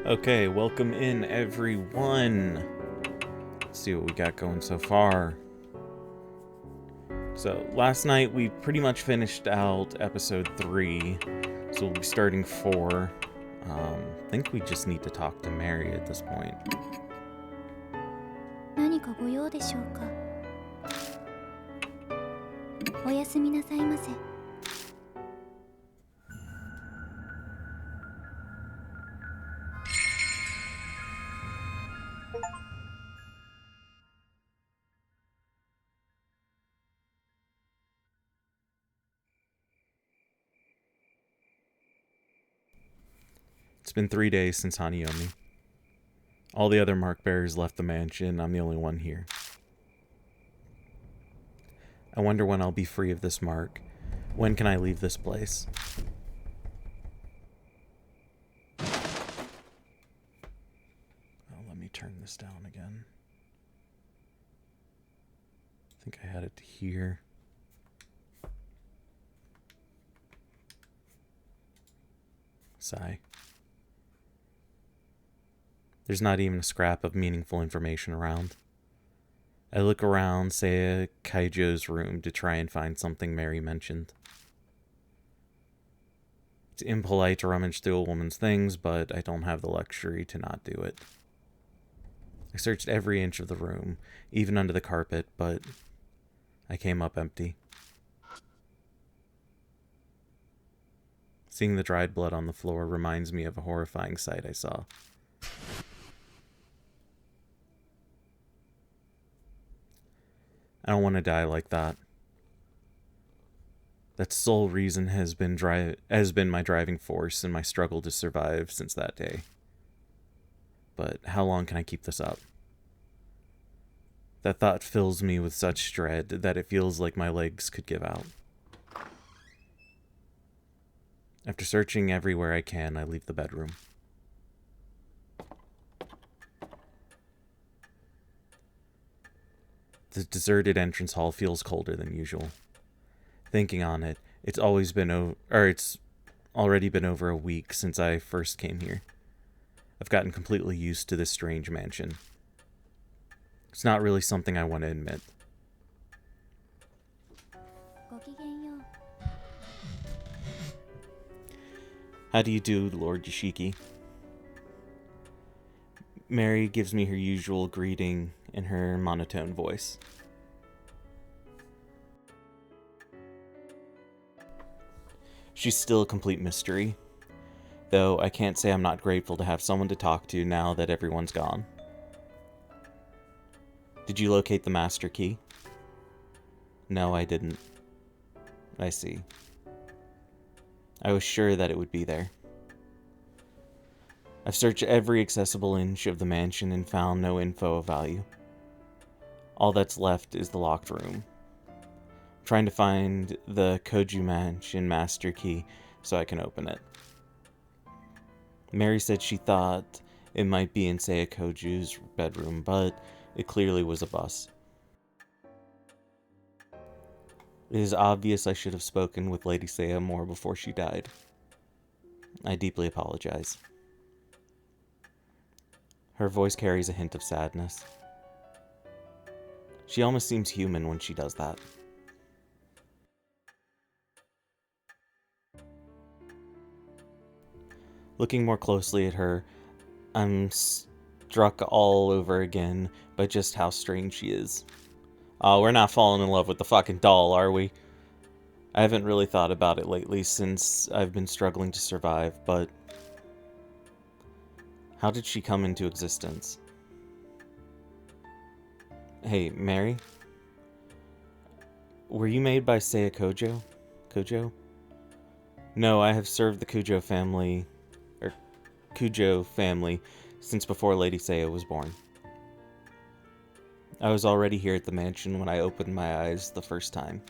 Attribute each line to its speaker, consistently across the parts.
Speaker 1: Okay, welcome in everyone. Let's see what we got going so far. So, last night we pretty much finished out episode 3, so we'll be starting 4. I think we just need to talk to Mary at this point.
Speaker 2: 何かご用でしょうか。おやすみなさいませ。
Speaker 1: It's been 3 days since Hanayomi. All the other mark bearers left the mansion. I'm the only one here. I wonder when I'll be free of this mark. When can I leave this place? Oh, let me turn this down again. I think I had it to here. Sigh. There's not even a scrap of meaningful information around. I look around, say, Kaijo's room to try and find something Mary mentioned. It's impolite to rummage through a woman's things, but I don't have the luxury to not do it. I searched every inch of the room, even under the carpet, but I came up empty. Seeing the dried blood on the floor reminds me of a horrifying sight I saw. I don't want to die like that. That sole reason has been my driving force in my struggle to survive since that day. But how long can I keep this up? That thought fills me with such dread that it feels like my legs could give out. After searching everywhere I can, I leave the bedroom. The deserted entrance hall feels colder than usual. Thinking on it, it's already been over a week since I first came here. I've gotten completely used to this strange mansion. It's not really something I want to admit.
Speaker 2: ごきげんよう。
Speaker 1: How do you do, Lord Yoshiki? Mary gives me her usual greeting in her monotone voice. She's still a complete mystery, though I can't say I'm not grateful to have someone to talk to now that everyone's gone. Did you locate the master key? No, I didn't. I see. I was sure that it would be there. I've searched every accessible inch of the mansion and found no info of value. All that's left is the locked room. I'm trying to find the Koju Mansion master key so I can open it. Mary said she thought it might be in Seiya Koju's bedroom, but it clearly was a bus. It is obvious I should have spoken with Lady Seiya more before she died. I deeply apologize. Her voice carries a hint of sadness. She almost seems human when she does that. Looking more closely at her, I'm struck all over again by just how strange she is. Oh, we're not falling in love with the fucking doll, are we? I haven't really thought about it lately since I've been struggling to survive, but how did she come into existence? Hey, Mary? Were you made by Seiya Kojo? Kojo? No, I have served the Kujo family since before Lady Seiya was born. I was already here at the mansion when I opened my eyes the first time.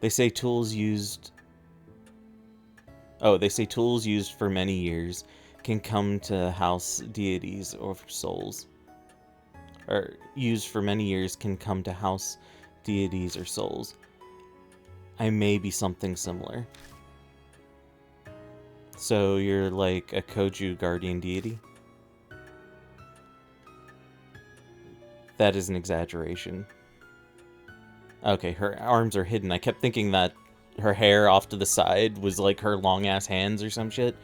Speaker 1: They say tools used for many years can come to house deities or souls. Or used for many years can come to house deities or souls. I may be something similar. So you're like a Koju guardian deity? That is an exaggeration. Okay, her arms are hidden. I kept thinking that her hair off to the side was like her long-ass hands or some shit.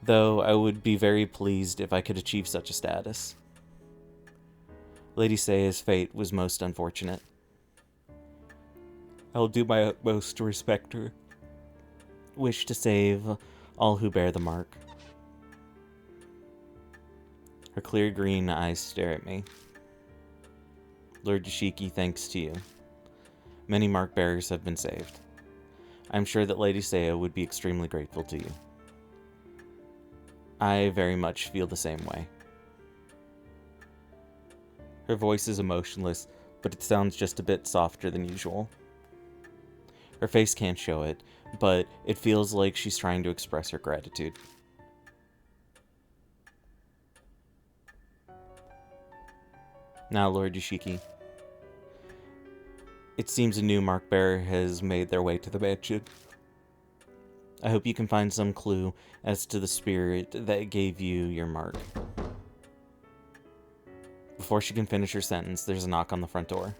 Speaker 1: Though I would be very pleased if I could achieve such a status. Lady Seiya's fate was most unfortunate. I will do my utmost to respect her. Wish to save all who bear the mark. Her clear green eyes stare at me. Lord Yoshiki, thanks to you. Many mark bearers have been saved. I'm sure that Lady Seiya would be extremely grateful to you. I very much feel the same way. Her voice is emotionless, but it sounds just a bit softer than usual. Her face can't show it, but it feels like she's trying to express her gratitude. Now, Lord Yoshiki. It seems a new mark bearer has made their way to the mansion. I hope you can find some clue as to the spirit that gave you your mark. Before she can finish her sentence, there's a knock on the front door.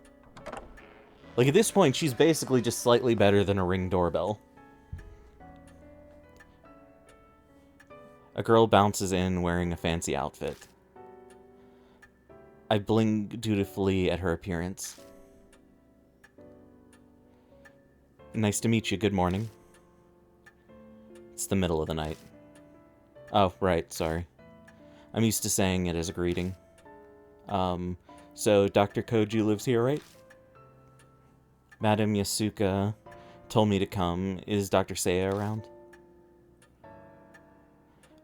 Speaker 1: Like, at this point, she's basically just slightly better than a Ring doorbell. A girl bounces in wearing a fancy outfit. I blink dutifully at her appearance. Nice to meet you. Good morning. It's the middle of the night. Oh, right, sorry. I'm used to saying it as a greeting. So Dr. Koju lives here, right? Madame Yasuka told me to come. Is Dr. Seiya around?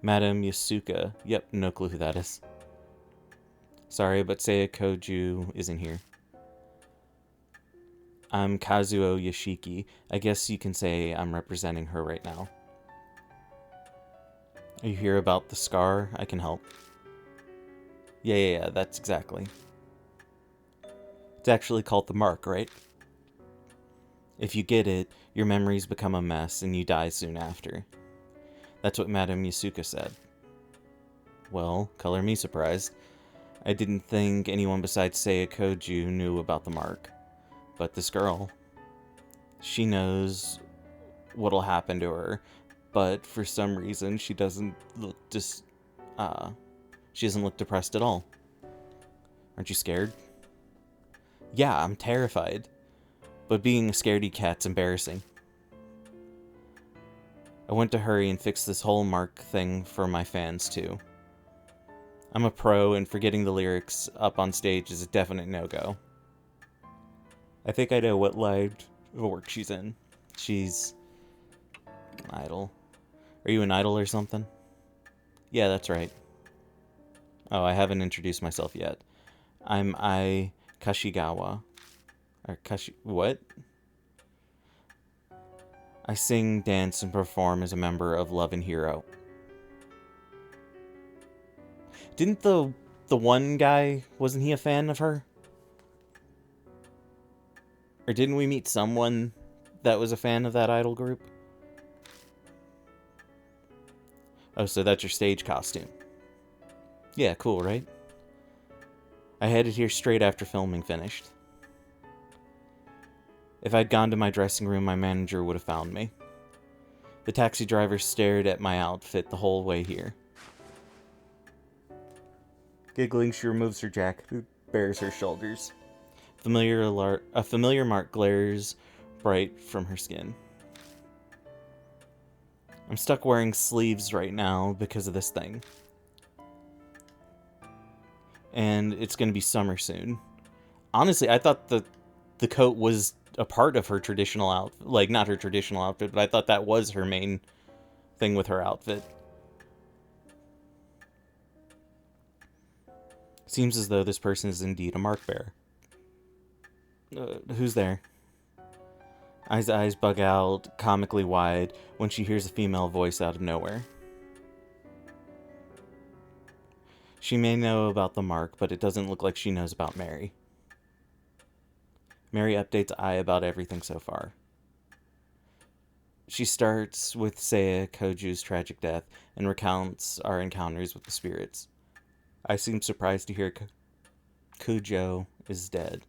Speaker 1: Madame Yasuka. Yep, no clue who that is. Sorry, but Seiya Koju isn't here. I'm Kazuo Yoshiki. I guess you can say I'm representing her right now. Are you here about the scar? I can help. Yeah, that's exactly. It's actually called the mark, right? If you get it, your memories become a mess and you die soon after. That's what Madame Yasuka said. Well, color me surprised. I didn't think anyone besides Seiya Koju knew about the mark. But this girl, she knows what'll happen to her, but for some reason she doesn't look she doesn't look depressed at all. Aren't you scared? Yeah, I'm terrified. But being a scaredy cat's embarrassing. I went to hurry and fix this whole mark thing for my fans too. I'm a pro, and forgetting the lyrics up on stage is a definite no-go. I think I know what line of work she's in. She's an idol. Are you an idol or something? Yeah, that's right. Oh, I haven't introduced myself yet. I'm Ai Kashigawa. Or what? I sing, dance, and perform as a member of Love and Hero. Didn't the one guy, wasn't he a fan of her? Or didn't we meet someone that was a fan of that idol group? Oh, so that's your stage costume. Yeah, cool, right? I headed here straight after filming finished. If I'd gone to my dressing room, my manager would have found me. The taxi driver stared at my outfit the whole way here. Giggling, she removes her jacket and bares her shoulders. A familiar mark glares bright from her skin. I'm stuck wearing sleeves right now because of this thing. And it's going to be summer soon. Honestly, I thought the coat was a part of her traditional outfit. Like, not her traditional outfit, but I thought that was her main thing with her outfit. Seems as though this person is indeed a mark bearer. Who's there? Ai's eyes bug out comically wide when she hears a female voice out of nowhere. She may know about the mark, but it doesn't look like she knows about Mary. Mary updates Ai about everything so far. She starts with Seiya Koju's tragic death and recounts our encounters with the spirits. I seem surprised to hear Kujo is dead.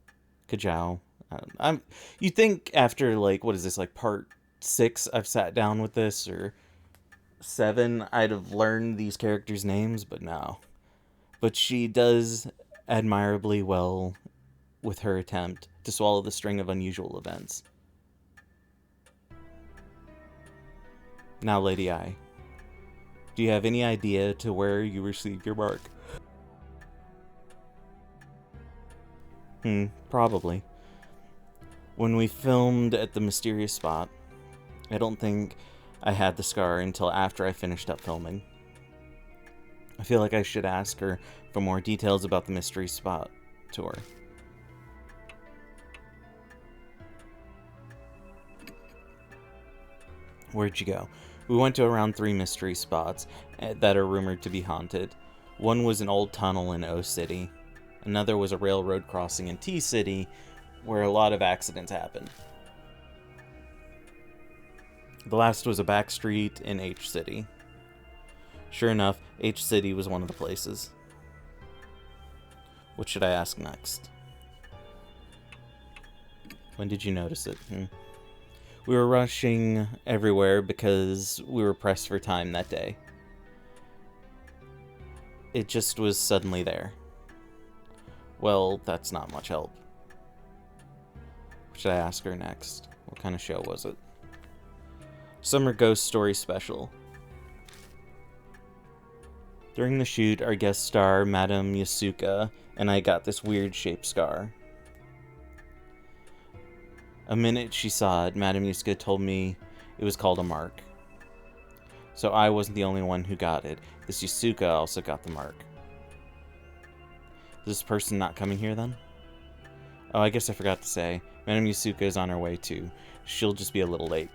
Speaker 1: Kujao. You think after, like, what is this, like part 6 I've sat down with this, or 7, I'd have learned these characters' names, but no. But she does admirably well with her attempt to swallow the string of unusual events. Now, Lady I, do you have any idea to where you received your mark? Probably. When we filmed at the mysterious spot, I don't think I had the scar until after I finished up filming. I feel like I should ask her for more details about the mystery spot tour. Where'd you go? We went to around 3 mystery spots that are rumored to be haunted. One was an old tunnel in O City. Another was a railroad crossing in T City, where a lot of accidents happened. The last was a back street in H City. Sure enough, H City was one of the places. What should I ask next? When did you notice it? We were rushing everywhere because we were pressed for time that day. It just was suddenly there. Well, that's not much help. What should I ask her next? What kind of show was it? Summer Ghost Story Special. During the shoot, our guest star, Madame Yasuka, and I got this weird shaped scar. A minute she saw it, Madame Yasuka told me it was called a mark. So I wasn't the only one who got it. This Yasuka also got the mark. Is this person not coming here then? Oh, I guess I forgot to say. Madame Yasuka is on her way too. She'll just be a little late.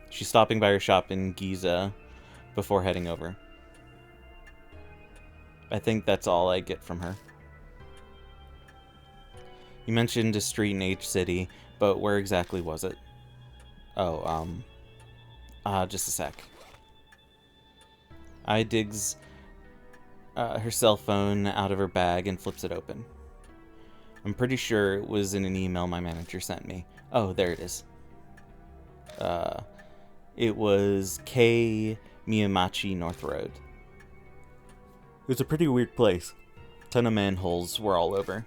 Speaker 1: She's stopping by her shop in Giza before heading over. I think that's all I get from her. You mentioned a street in H City, but where exactly was it? Oh, just a sec. I digs her cell phone out of her bag and flips it open. I'm pretty sure it was in an email my manager sent me. Oh, there it is. It was K Miyamachi North Road. It was a pretty weird place. A ton of manholes were all over.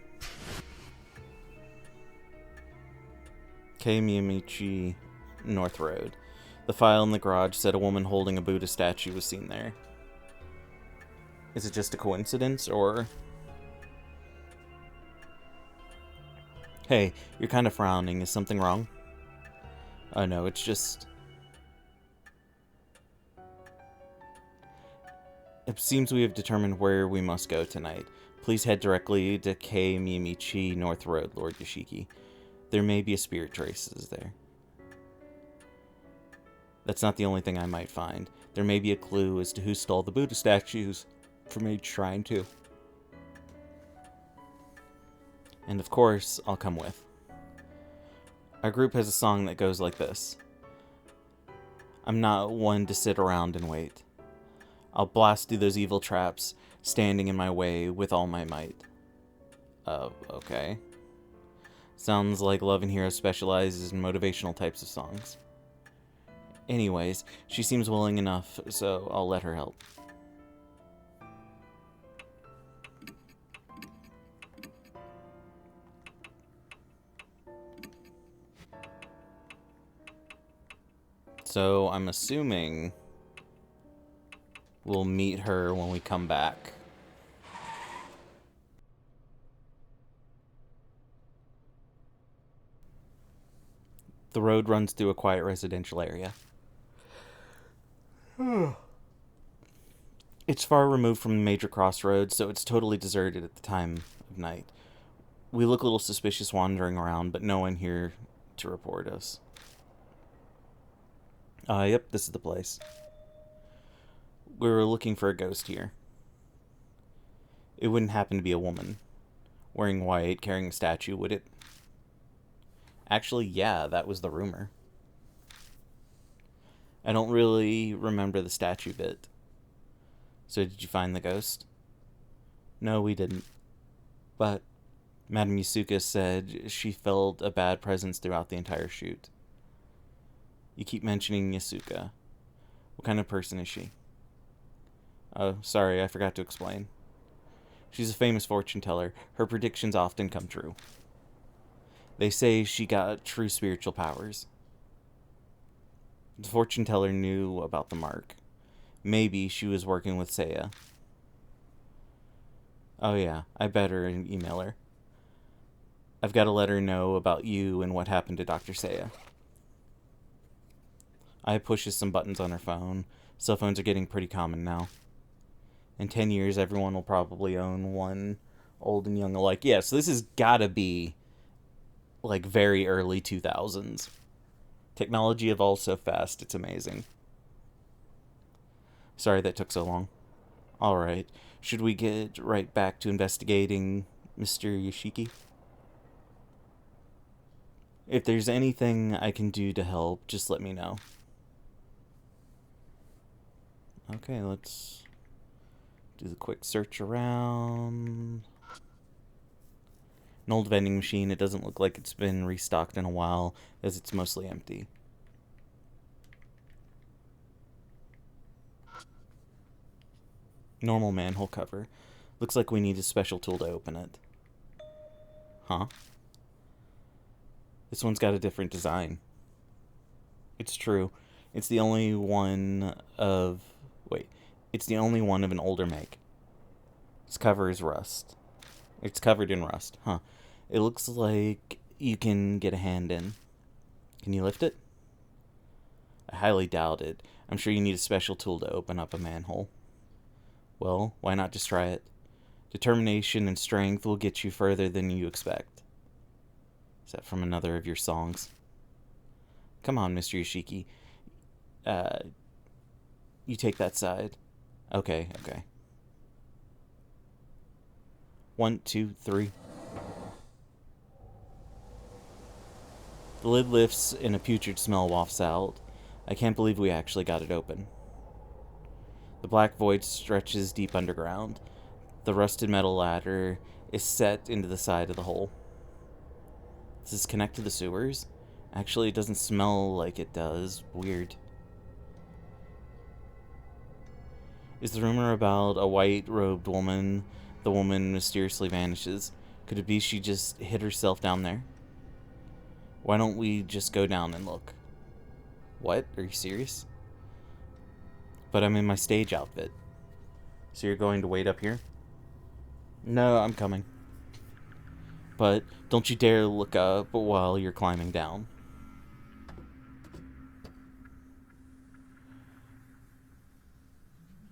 Speaker 1: K Miyamachi North Road. The file in the garage said a woman holding a Buddha statue was seen there. Is it just a coincidence, or... Hey, you're kind of frowning. Is something wrong? Oh no, it's just... It seems we have determined where we must go tonight. Please head directly to K Miyamichi North Road, Lord Yoshiki. There may be a spirit traces there. That's not the only thing I might find. There may be a clue as to who stole the Buddha statues from Age Shrine too. And of course, I'll come with. Our group has a song that goes like this. I'm not one to sit around and wait. I'll blast through those evil traps standing in my way with all my might. Okay. Sounds like Love and Hero specializes in motivational types of songs. Anyways, she seems willing enough, so I'll let her help. So I'm assuming we'll meet her when we come back. The road runs through a quiet residential area. It's far removed from the major crossroads, so it's totally deserted at the time of night. We look a little suspicious wandering around, but no one here to report us. Yep, this is the place. We were looking for a ghost here. It wouldn't happen to be a woman, wearing white, carrying a statue, would it? Actually, yeah, that was the rumor. I don't really remember the statue bit. So did you find the ghost? No, we didn't. But Madame Yusuka said she felt a bad presence throughout the entire shoot. You keep mentioning Yusuka. What kind of person is she? Oh, sorry, I forgot to explain. She's a famous fortune teller. Her predictions often come true. They say she got true spiritual powers. The fortune teller knew about the mark. Maybe she was working with Seiya. Oh yeah, I better email her. I've got to let her know about you and what happened to Dr. Seiya. I pushes some buttons on her phone. Cell phones are getting pretty common now. In 10 years, everyone will probably own one, old and young alike. Yeah, so this has gotta be, like, very early 2000s. Technology evolves so fast, it's amazing. Sorry that took so long. Alright, should we get right back to investigating Mr. Yoshiki? If there's anything I can do to help, just let me know. Okay, let's do the quick search around. An old vending machine. It doesn't look like it's been restocked in a while, as it's mostly empty. Normal manhole cover. Looks like we need a special tool to open it. Huh? This one's got a different design. It's true. It's the only one of... Wait. It's the only one of an older make. Its cover is rust. It's covered in rust. Huh. It looks like you can get a hand in. Can you lift it? I highly doubt it. I'm sure you need a special tool to open up a manhole. Well, why not just try it? Determination and strength will get you further than you expect. Is that from another of your songs? Come on, Mr. Yoshiki. You take that side. Okay. 1, 2, 3. The lid lifts and a putrid smell wafts out. I can't believe we actually got it open. The black void stretches deep underground. The rusted metal ladder is set into the side of the hole. Does this connect to the sewers? Actually, it doesn't smell like it does. Weird. Is the rumor about a white-robed woman? The woman mysteriously vanishes. Could it be she just hid herself down there? Why don't we just go down and look? What? Are you serious? But I'm in my stage outfit. So you're going to wait up here? No, I'm coming. But don't you dare look up while you're climbing down.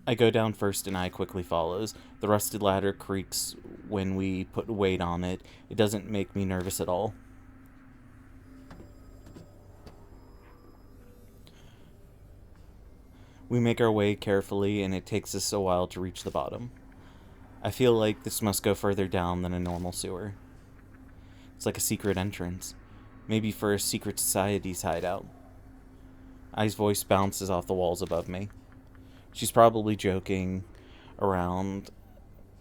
Speaker 1: I go down first and I quickly follows. The rusted ladder creaks when we put weight on it. It doesn't make me nervous at all. We make our way carefully, and it takes us a while to reach the bottom. I feel like this must go further down than a normal sewer. It's like a secret entrance. Maybe for a secret society's hideout. Ai's voice bounces off the walls above me. She's probably joking around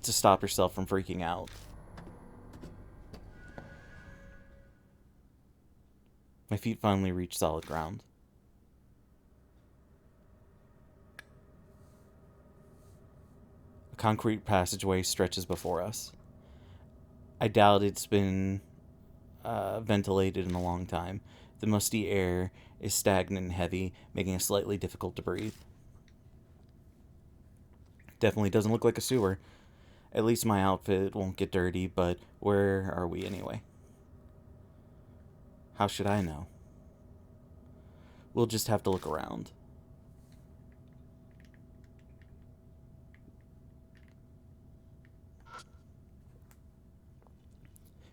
Speaker 1: to stop herself from freaking out. My feet finally reach solid ground. A concrete passageway stretches before us. I doubt it's been ventilated in a long time. The musty air is stagnant and heavy, making it slightly difficult to breathe. Definitely doesn't look like a sewer. At least my outfit won't get dirty, but where are we anyway? How should I know? We'll just have to look around.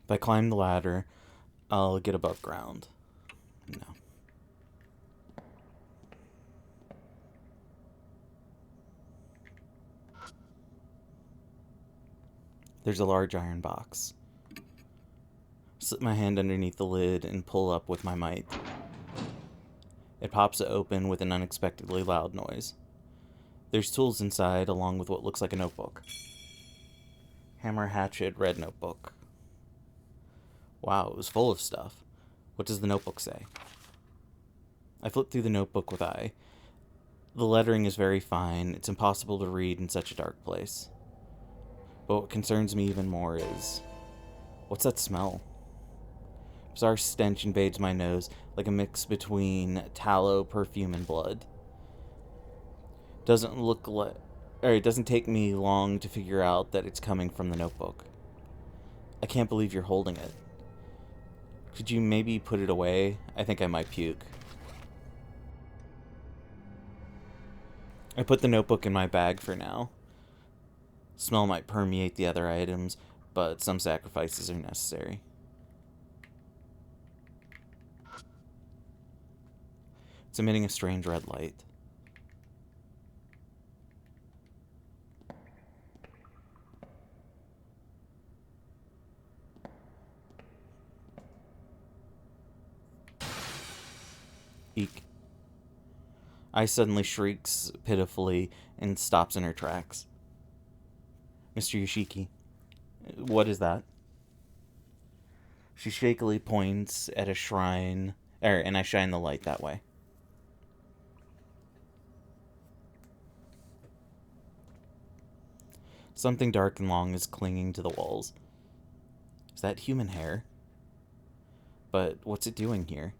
Speaker 1: If I climb the ladder, I'll get above ground. No. There's a large iron box. Slip my hand underneath the lid and pull up with my might. It pops open with an unexpectedly loud noise. There's tools inside, along with what looks like a notebook. Hammer, hatchet, red notebook. Wow, it was full of stuff. What does the notebook say? I flip through the notebook with eye. The lettering is very fine. It's impossible to read in such a dark place. But what concerns me even more is... what's that smell? A bizarre stench invades my nose, like a mix between tallow, perfume, and blood. It doesn't take me long to figure out that it's coming from the notebook. I can't believe you're holding it. Could you maybe put it away? I think I might puke. I put the notebook in my bag for now. Smell might permeate the other items, but some sacrifices are necessary. It's emitting a strange red light. Eek. Ai suddenly shrieks pitifully and stops in her tracks. Mr. Yoshiki, what is that? She shakily points at a shrine, and I shine the light that way. Something dark and long is clinging to the walls. Is that human hair? But what's it doing here?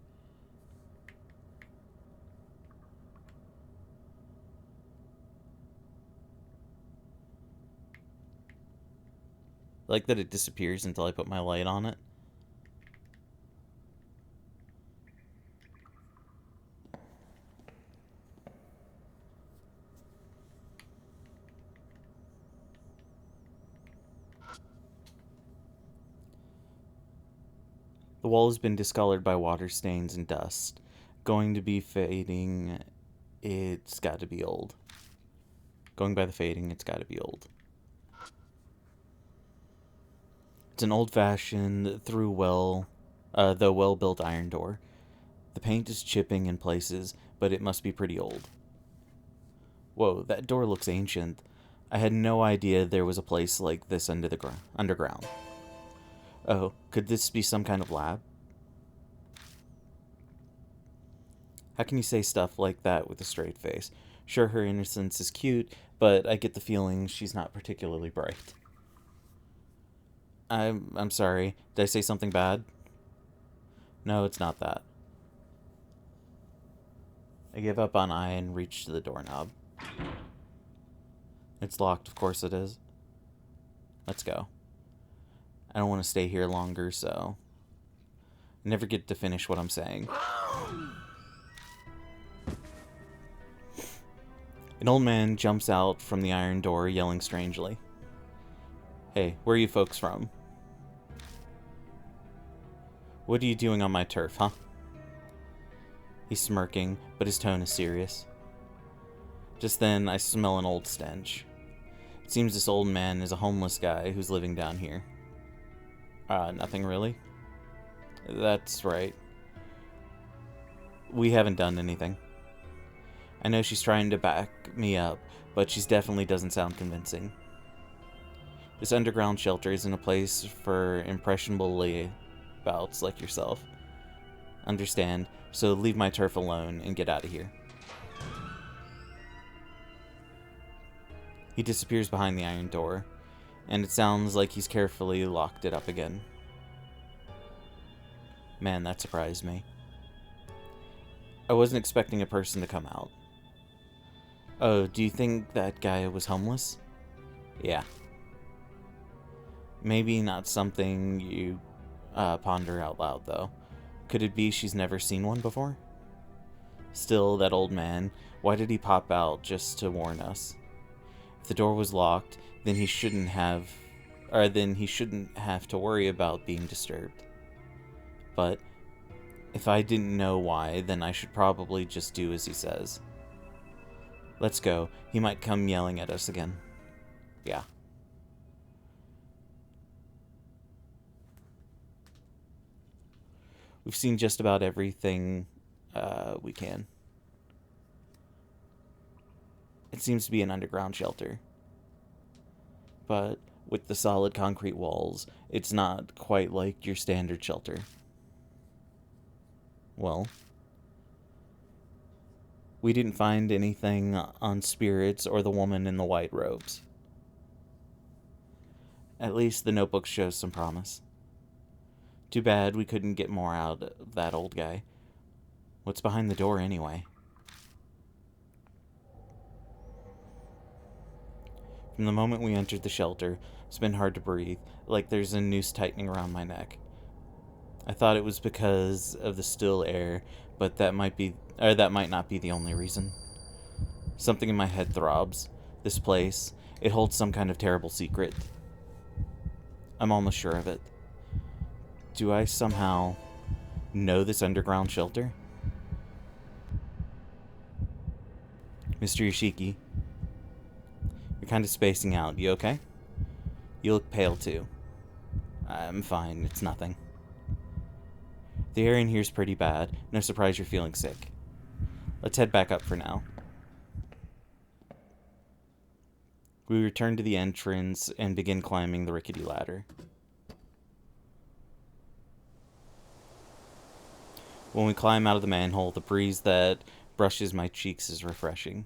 Speaker 1: I like that it disappears until I put my light on it. The wall has been discolored by water stains and dust. Going to be fading. It's got to be old. Going by the fading, it's got to be old. It's an old-fashioned, though well-built iron door. The paint is chipping in places, but it must be pretty old. Whoa, that door looks ancient. I had no idea there was a place like this underground. Oh, could this be some kind of lab? How can you say stuff like that with a straight face? Sure, her innocence is cute, but I get the feeling she's not particularly bright. I'm sorry. Did I say something bad? No, it's not that. I give up on Ai and reach to the doorknob. It's locked, of course it is. Let's go. I don't want to stay here longer, so... I never get to finish what I'm saying. An old man jumps out from the iron door, yelling strangely. Hey, where are you folks from? What are you doing on my turf, huh? He's smirking, but his tone is serious. Just then, I smell an old stench. It seems this old man is a homeless guy who's living down here. Nothing really? That's right. We haven't done anything. I know she's trying to back me up, but she definitely doesn't sound convincing. This underground shelter isn't a place for impressionable layabouts like yourself. Understand, so leave my turf alone and get out of here. He disappears behind the iron door, and it sounds like he's carefully locked it up again. Man, that surprised me. I wasn't expecting a person to come out. Oh, do you think that guy was homeless? Yeah. Maybe not something you ponder out loud, though. Could it be she's never seen one before? Still, that old man, why did he pop out just to warn us? If the door was locked, then he shouldn't have to worry about being disturbed. But if I didn't know why, then I should probably just do as he says. Let's go. He might come yelling at us again. Yeah. We've seen just about everything we can. It seems to be an underground shelter. But with the solid concrete walls, it's not quite like your standard shelter. Well, we didn't find anything on spirits or the woman in the white robes. At least the notebook shows some promise. Too bad we couldn't get more out of that old guy. What's behind the door anyway? From the moment we entered the shelter, it's been hard to breathe, like there's a noose tightening around my neck. I thought it was because of the still air, but that might not be the only reason. Something in my head throbs. This place, it holds some kind of terrible secret. I'm almost sure of it. Do I somehow know this underground shelter? Mr. Yoshiki, you're kind of spacing out. You okay? You look pale too. I'm fine. It's nothing. The air in here's pretty bad. No surprise you're feeling sick. Let's head back up for now. We return to the entrance and begin climbing the rickety ladder. When we climb out of the manhole, the breeze that brushes my cheeks is refreshing.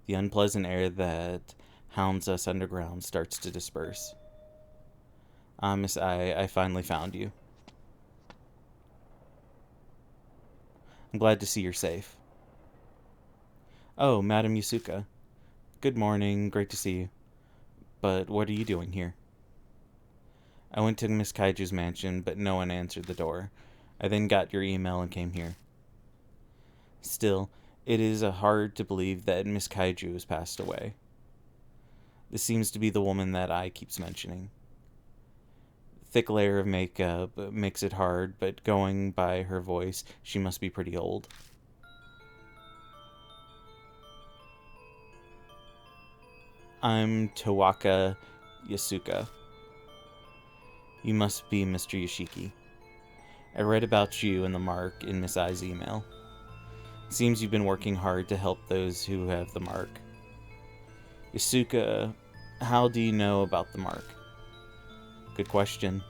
Speaker 1: The unpleasant air that hounds us underground starts to disperse. Miss I finally found you. I'm glad to see you're safe. Oh, Madam Yusuka. Good morning, great to see you. But what are you doing here? I went to Miss Kaiju's mansion, but no one answered the door. I then got your email and came here. Still, it is hard to believe that Miss Kaiju has passed away. This seems to be the woman that I keeps mentioning. Thick layer of makeup makes it hard, but going by her voice, she must be pretty old. I'm Tawaka Yasuka. You must be Mr. Yoshiki. I read about you and the mark in Miss I's email. It seems you've been working hard to help those who have the mark. Yasuka, how do you know about the mark? Good question.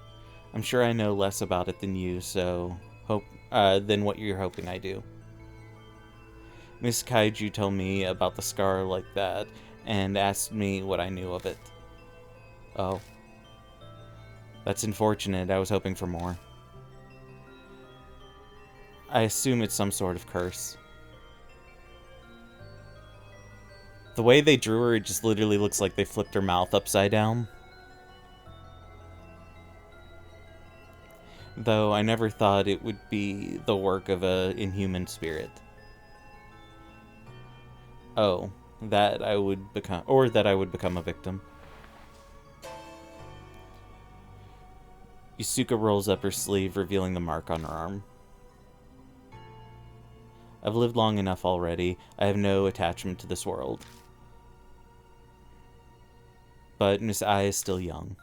Speaker 1: I'm sure I know less about it than you, than what you're hoping I do. Miss Kaiju told me about the scar like that, and asked me what I knew of it. Oh. That's unfortunate. I was hoping for more. I assume it's some sort of curse. The way they drew her, it just literally looks like they flipped her mouth upside down. Though I never thought it would be the work of an inhuman spirit. Oh, that I would become a victim. Yusuka rolls up her sleeve, revealing the mark on her arm. I've lived long enough already. I have no attachment to this world. But Miss Ai is still young.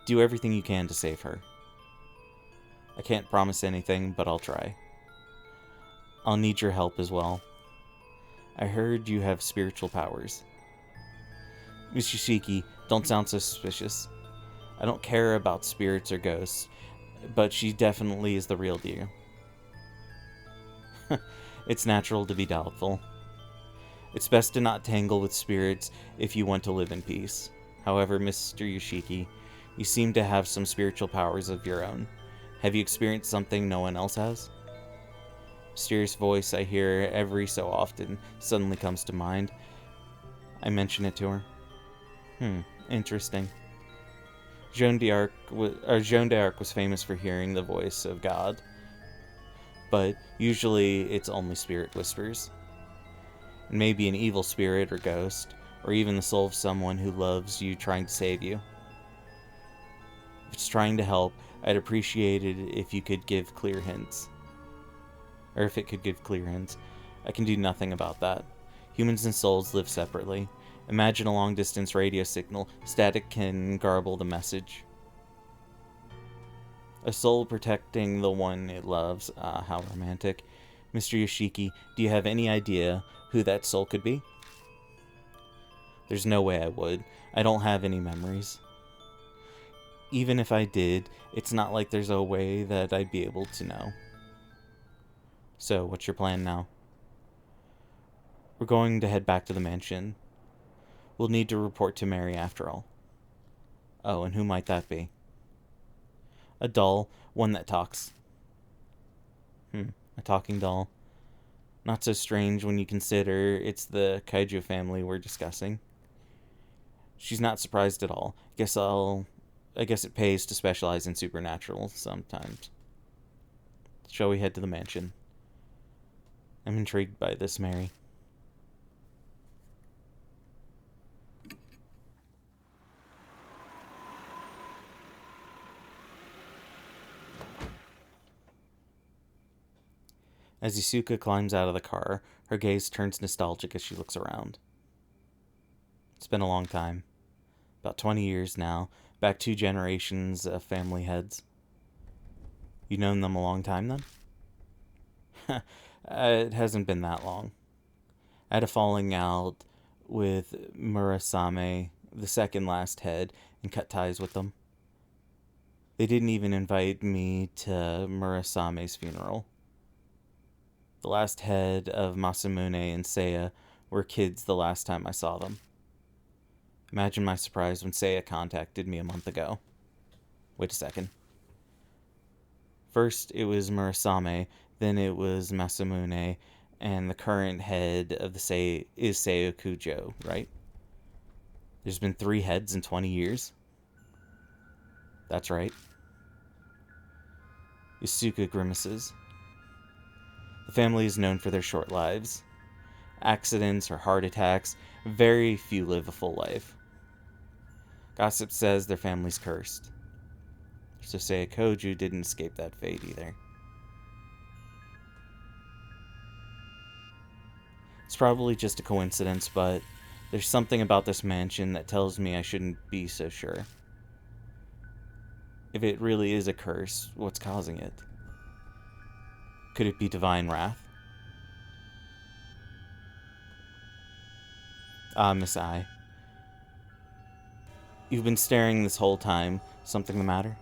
Speaker 1: Do everything you can to save her. I can't promise anything, but I'll try. I'll need your help as well. I heard you have spiritual powers. Miss Yoshiki, don't sound so suspicious. I don't care about spirits or ghosts, but she definitely is the real deal. It's natural to be doubtful. It's best to not tangle with spirits if you want to live in peace. However, Mr. Yoshiki, you seem to have some spiritual powers of your own. Have you experienced something no one else has? Mysterious voice I hear every so often suddenly comes to mind. I mention it to her. Interesting. Joan d'Arc was famous for hearing the voice of God. But usually it's only spirit whispers. It may be an evil spirit or ghost, or even the soul of someone who loves you trying to save you. If it's trying to help, I'd appreciate it if you could give clear hints. Or if it could give clear hints. I can do nothing about that. Humans and souls live separately. Imagine a long-distance radio signal. Static can garble the message. A soul protecting the one it loves. How romantic. Mr. Yoshiki, do you have any idea who that soul could be? There's no way I would. I don't have any memories. Even if I did, it's not like there's a way that I'd be able to know. So, what's your plan now? We're going to head back to the mansion. We'll need to report to Mary after all. Oh, and who might that be? A doll, one that talks. A talking doll. Not so strange when you consider it's the kaiju family we're discussing. She's not surprised at all. I guess it pays to specialize in supernatural sometimes. Shall we head to the mansion? I'm intrigued by this, Mary. As Isuka climbs out of the car, her gaze turns nostalgic as she looks around. It's been a long time. About 20 years now, back 2 generations of family heads. You known them a long time then? It hasn't been that long. I had a falling out with Murasame, the second last head, and cut ties with them. They didn't even invite me to Murasame's funeral. The last head of Masamune and Seiya were kids the last time I saw them. Imagine my surprise when Seiya contacted me a month ago. Wait a second. First it was Murasame, then it was Masamune, and the current head of the is Seiya Kujo, right? There's been 3 heads in 20 years? That's right. Isuka grimaces. The family is known for their short lives. Accidents or heart attacks, very few live a full life. Gossip says their family's cursed. So Seiya Koju didn't escape that fate either. It's probably just a coincidence, but there's something about this mansion that tells me I shouldn't be so sure. If it really is a curse, what's causing it? Could it be divine wrath? Miss Ai. You've been staring this whole time. Something the matter?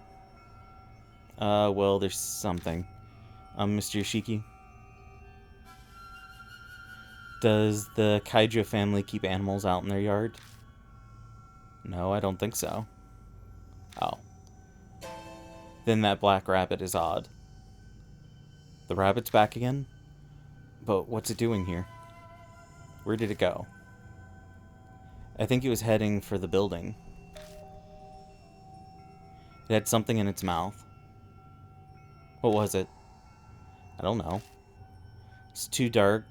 Speaker 1: Well, there's something. Mr. Yoshiki? Does the Kaiju family keep animals out in their yard? No, I don't think so. Oh. Then that black rabbit is odd. The rabbit's back again? But what's it doing here? Where did it go? I think it was heading for the building. It had something in its mouth. What was it? I don't know. It's too dark,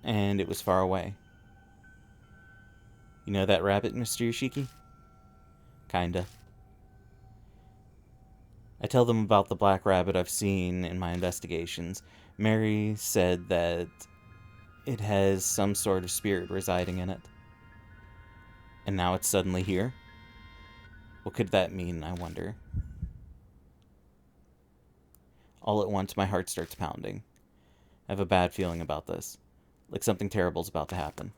Speaker 1: and it was far away. You know that rabbit, Mr. Yoshiki? Kinda. I tell them about the black rabbit I've seen in my investigations. Mary said that it has some sort of spirit residing in it. And now it's suddenly here? What could that mean, I wonder? All at once, my heart starts pounding. I have a bad feeling about this, like something terrible is about to happen.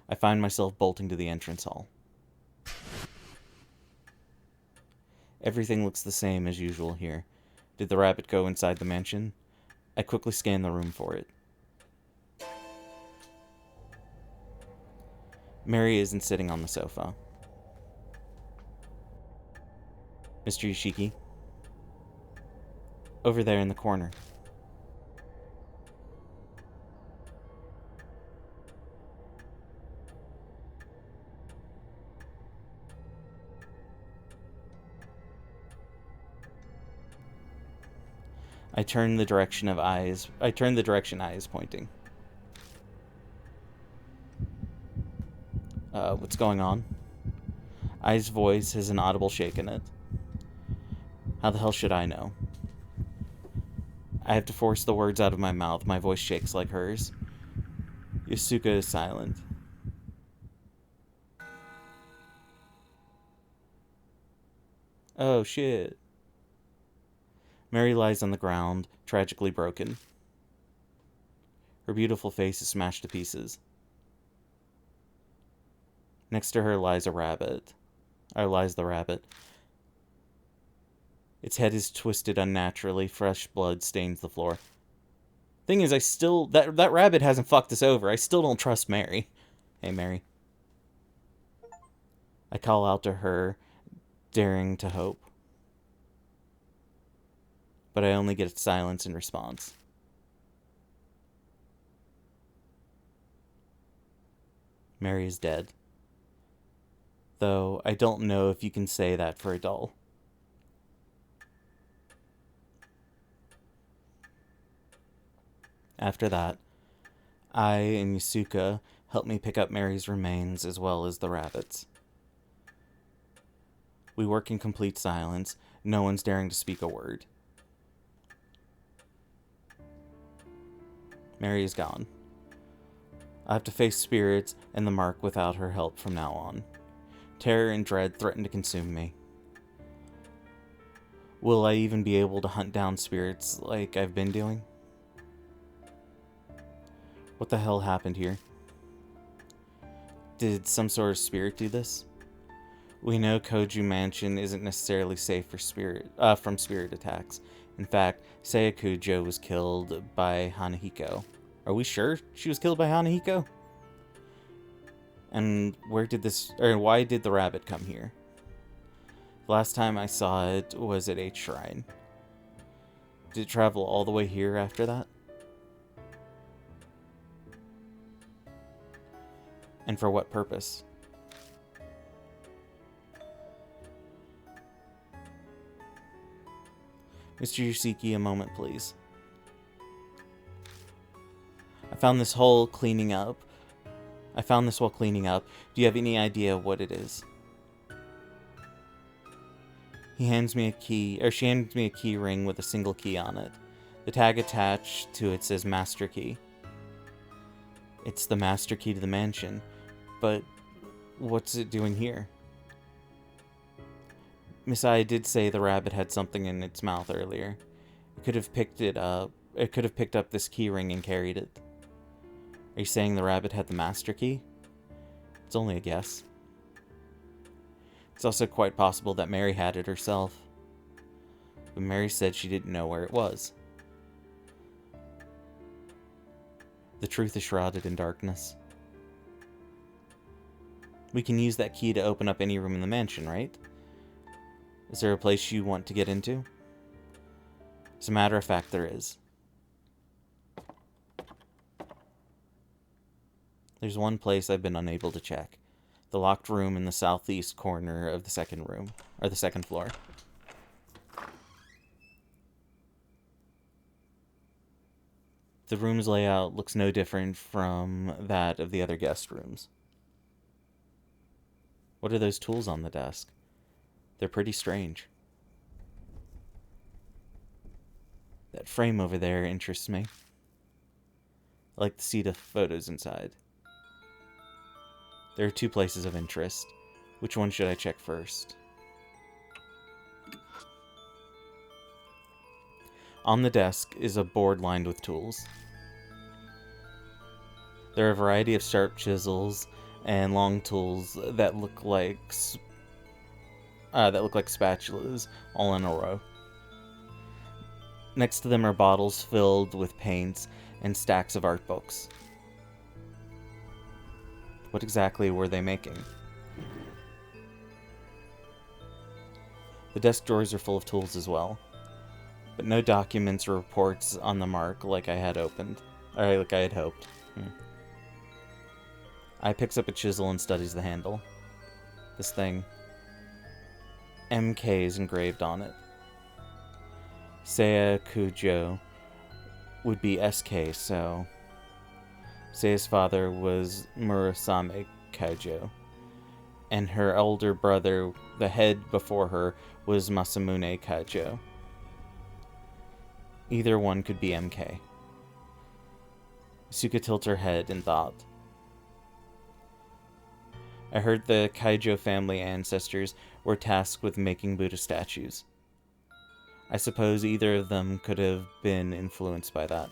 Speaker 1: I find myself bolting to the entrance hall. Everything looks the same as usual here. Did the rabbit go inside the mansion? I quickly scan the room for it. Mary isn't sitting on the sofa. Mr. Yoshiki? Over there in the corner. I turn the direction Ai is pointing. What's going on? Ai's voice has an audible shake in it. How the hell should I know? I have to force the words out of my mouth. My voice shakes like hers. Isuka is silent. Oh, shit. Mary lies on the ground, tragically broken. Her beautiful face is smashed to pieces. Next to her lies the rabbit. Its head is twisted unnaturally, fresh blood stains the floor. Thing is, that rabbit hasn't fucked us over. I still don't trust Mary. Hey, Mary. I call out to her, daring to hope. But I only get silence in response. Mary is dead. Though I don't know if you can say that for a doll. After that, I and Yusuka help me pick up Mary's remains as well as the rabbits. We work in complete silence. No one's daring to speak a word. Mary is gone. I have to face spirits and the mark without her help from now on. Terror and dread threaten to consume me. Will I even be able to hunt down spirits like I've been doing? What the hell happened here? Did some sort of spirit do this? We know Koju Mansion isn't necessarily safe for from spirit attacks. In fact, Sayakujo was killed by Hanahiko. Are we sure she was killed by Hanahiko? And why did the rabbit come here? The last time I saw it was at H Shrine. Did it travel all the way here after that? And for what purpose? Mr. Yusiki, a moment, please. I found this while cleaning up. Do you have any idea what it is? She hands me a key ring with a single key on it. The tag attached to it says Master Key. It's the master key to the mansion, but what's it doing here? Miss Ai did say the rabbit had something in its mouth earlier. It could have picked up this key ring and carried it. Are you saying the rabbit had the master key? It's only a guess. It's also quite possible that Mary had it herself. But Mary said she didn't know where it was. The truth is shrouded in darkness. We can use that key to open up any room in the mansion, right? Is there a place you want to get into? As a matter of fact, there is. There's one place I've been unable to check. The locked room in the southeast corner of the second floor. The room's layout looks no different from that of the other guest rooms. What are those tools on the desk? They're pretty strange. That frame over there interests me. I like to see the photos inside. There are 2 places of interest. Which one should I check first? On the desk is a board lined with tools. There are a variety of sharp chisels and long tools that look like spatulas, all in a row. Next to them are bottles filled with paints and stacks of art books. What exactly were they making? The desk drawers are full of tools as well, but no documents or reports on the mark like I had hoped. I picks up a chisel and studies the handle. This thing. MK is engraved on it. Sayakujo would be SK, so Seiya's father was Murasame Kaijo, and her elder brother, the head before her, was Masamune Kaijo. Either one could be MK. Suka tilts her head in thought. I heard the Kaijo family ancestors were tasked with making Buddha statues. I suppose either of them could have been influenced by that.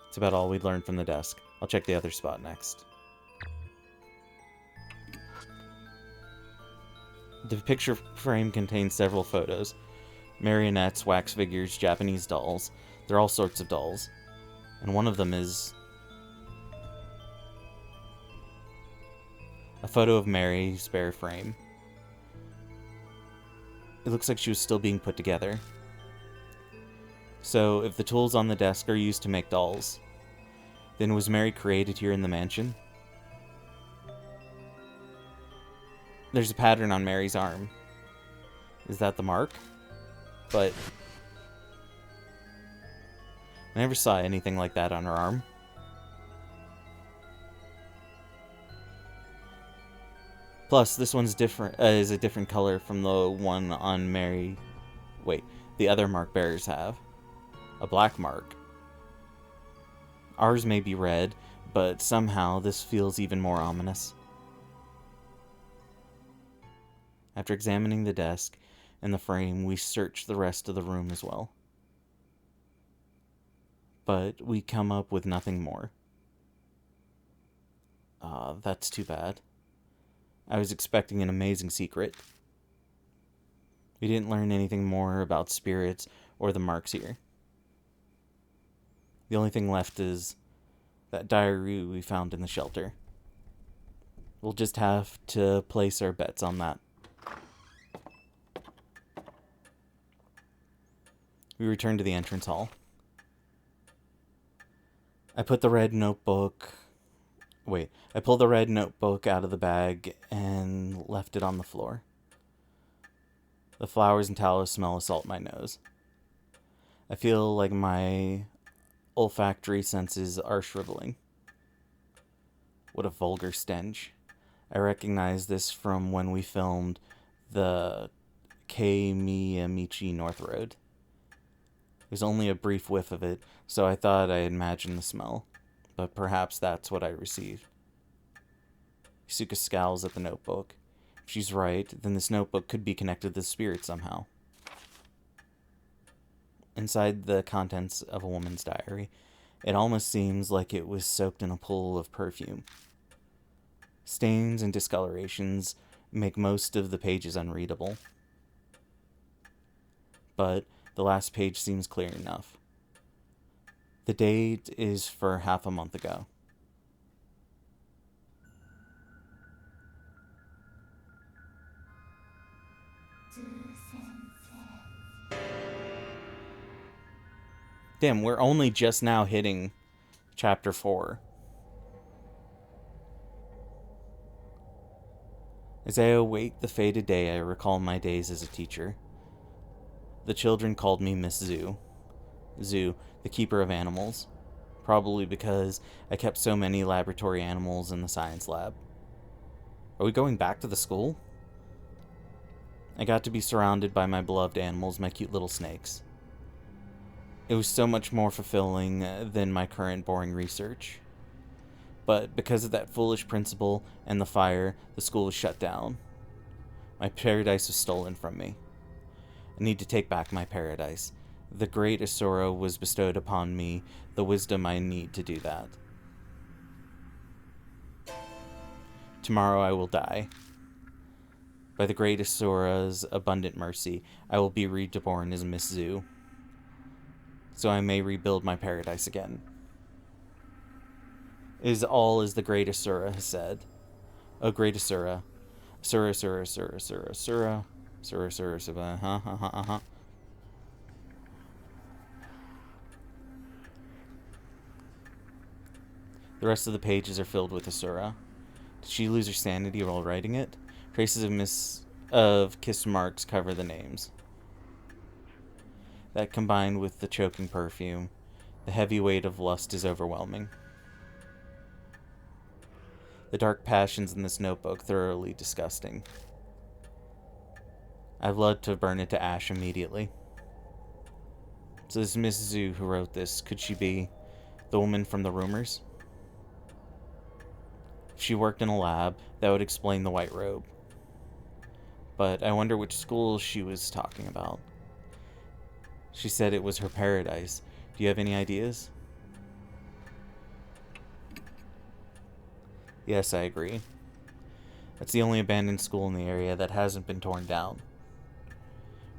Speaker 1: It's about all we'd learned from the desk. I'll check the other spot next. The picture frame contains several photos. Marionettes, wax figures, Japanese dolls. There are all sorts of dolls. And one of them is a photo of Mary's bare frame. It looks like she was still being put together. So, if the tools on the desk are used to make dolls, then was Mary created here in the mansion? There's a pattern on Mary's arm. Is that the mark? But I never saw anything like that on her arm. Plus, this one's different. Is a different color from the one on Mary. Wait, the other mark bearers have a black mark. Ours may be red, but somehow this feels even more ominous. After examining the desk and the frame, we search the rest of the room as well. But we come up with nothing more. That's too bad. I was expecting an amazing secret. We didn't learn anything more about spirits or the marks here. The only thing left is that diary we found in the shelter. We'll just have to place our bets on that. We return to the entrance hall. I pulled the red notebook out of the bag and left it on the floor. The flowers and tallow smell assault my nose. I feel like my olfactory senses are shriveling. What a vulgar stench. I recognize this from when we filmed the Kei-Miyamichi North Road. It was only a brief whiff of it, so I thought I imagined the smell, but perhaps that's what I received. Isuka scowls at the notebook. If she's right, then this notebook could be connected to the spirit somehow. Inside the contents of a woman's diary, it almost seems like it was soaked in a pool of perfume. Stains and discolorations make most of the pages unreadable. But the last page seems clear enough. The date is for half a month ago. Damn, we're only just now hitting chapter 4. As I await the fated day, I recall my days as a teacher. The children called me Miss Zoo. Zoo, the keeper of animals. Probably because I kept so many laboratory animals in the science lab. Are we going back to the school? I got to be surrounded by my beloved animals, my cute little snakes. It was so much more fulfilling than my current boring research. But because of that foolish principal and the fire, the school was shut down. My paradise was stolen from me. I need to take back my paradise. The great Asura was bestowed upon me the wisdom I need to do that. Tomorrow I will die. By the great Asura's abundant mercy, I will be reborn as Miss Zoo, so I may rebuild my paradise again. It is all as the great Asura has said. O great Asura, Asura, Asura, Asura, Asura, Asura, Asura, Asura, Asura, The rest of the pages are filled with Asura. Did she lose her sanity while writing it? Traces of kiss marks cover the names. That combined with the choking perfume, the heavy weight of lust is overwhelming. The dark passions in this notebook thoroughly disgusting. I'd love to burn it to ash immediately. So this Miss Zoo who wrote this, could she be the woman from the rumors? If she worked in a lab, that would explain the white robe. But I wonder which school she was talking about. She said it was her paradise. Do you have any ideas? Yes, I agree. That's the only abandoned school in the area that hasn't been torn down.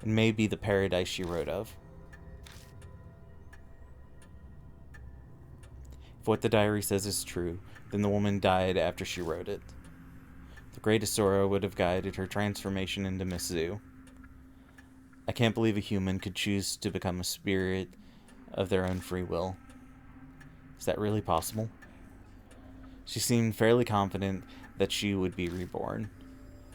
Speaker 1: It may be the paradise she wrote of. If what the diary says is true, then the woman died after she wrote it. The Great Asura would have guided her transformation into Miss Zu. I can't believe a human could choose to become a spirit of their own free will. Is that really possible? She seemed fairly confident that she would be reborn,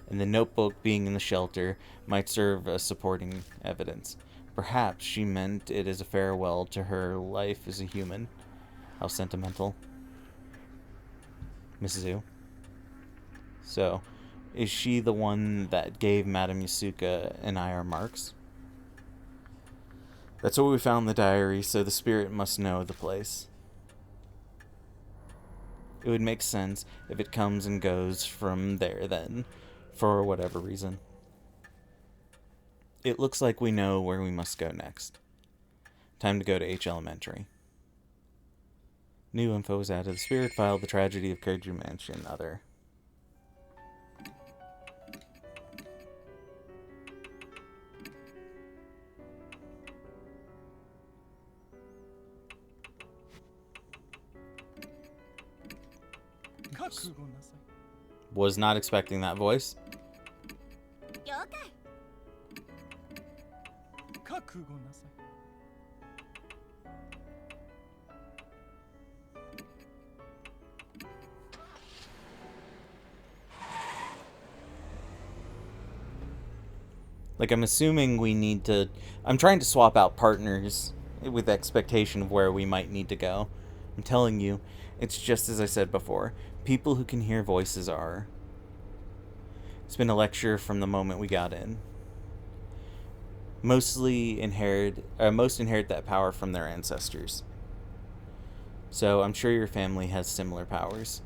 Speaker 1: and the notebook being in the shelter might serve as supporting evidence. Perhaps she meant it as a farewell to her life as a human. How sentimental. Miss Zu. So, is she the one that gave Madame Yasuka and I our marks? That's what we found in the diary, so the spirit must know the place. It would make sense if it comes and goes from there then, for whatever reason. It looks like we know where we must go next. Time to go to H Elementary. New info was added. The spirit file, the tragedy of Kurju Mansion, other. Was not expecting that voice. Like, I'm assuming we need to... I'm trying to swap out partners with expectation of where we might need to go. I'm telling you, it's just as I said before. People who can hear voices are... It's been a lecture from the moment we got in. Most inherit that power from their ancestors. So I'm sure your family has similar powers.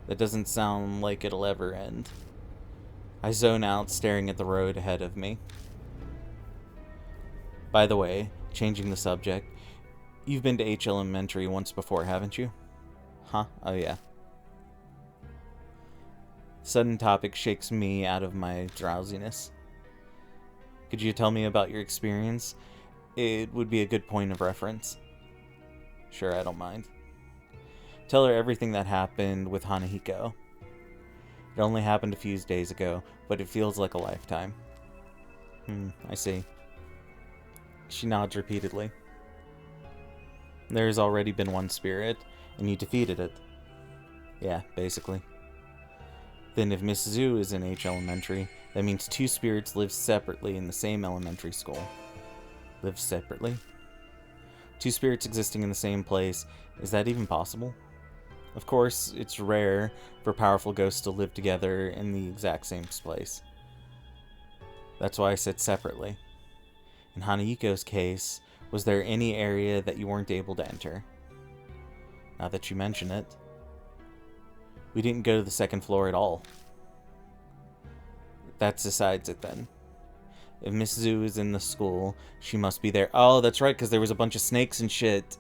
Speaker 1: That doesn't sound like it'll ever end. I zone out, staring at the road ahead of me. By the way, changing the subject, you've been to H Elementary once before, haven't you? Huh? Oh yeah. Sudden topic shakes me out of my drowsiness. Could you tell me about your experience? It would be a good point of reference. Sure, I don't mind. Tell her everything that happened with Hanahiko. It only happened a few days ago, but it feels like a lifetime. I see. She nods repeatedly. There's already been one spirit, and you defeated it. Yeah, basically. Then if Miss Zu is in H Elementary, that means two spirits live separately in the same elementary school. Live separately? Two spirits existing in the same place, is that even possible? Of course, it's rare for powerful ghosts to live together in the exact same place. That's why I said separately. In Hanahiko's case, was there any area that you weren't able to enter? Now that you mention it. We didn't go to the second floor at all. That decides it then. If Miss Zu is in the school, she must be there. Oh, that's right, because there was a bunch of snakes and shit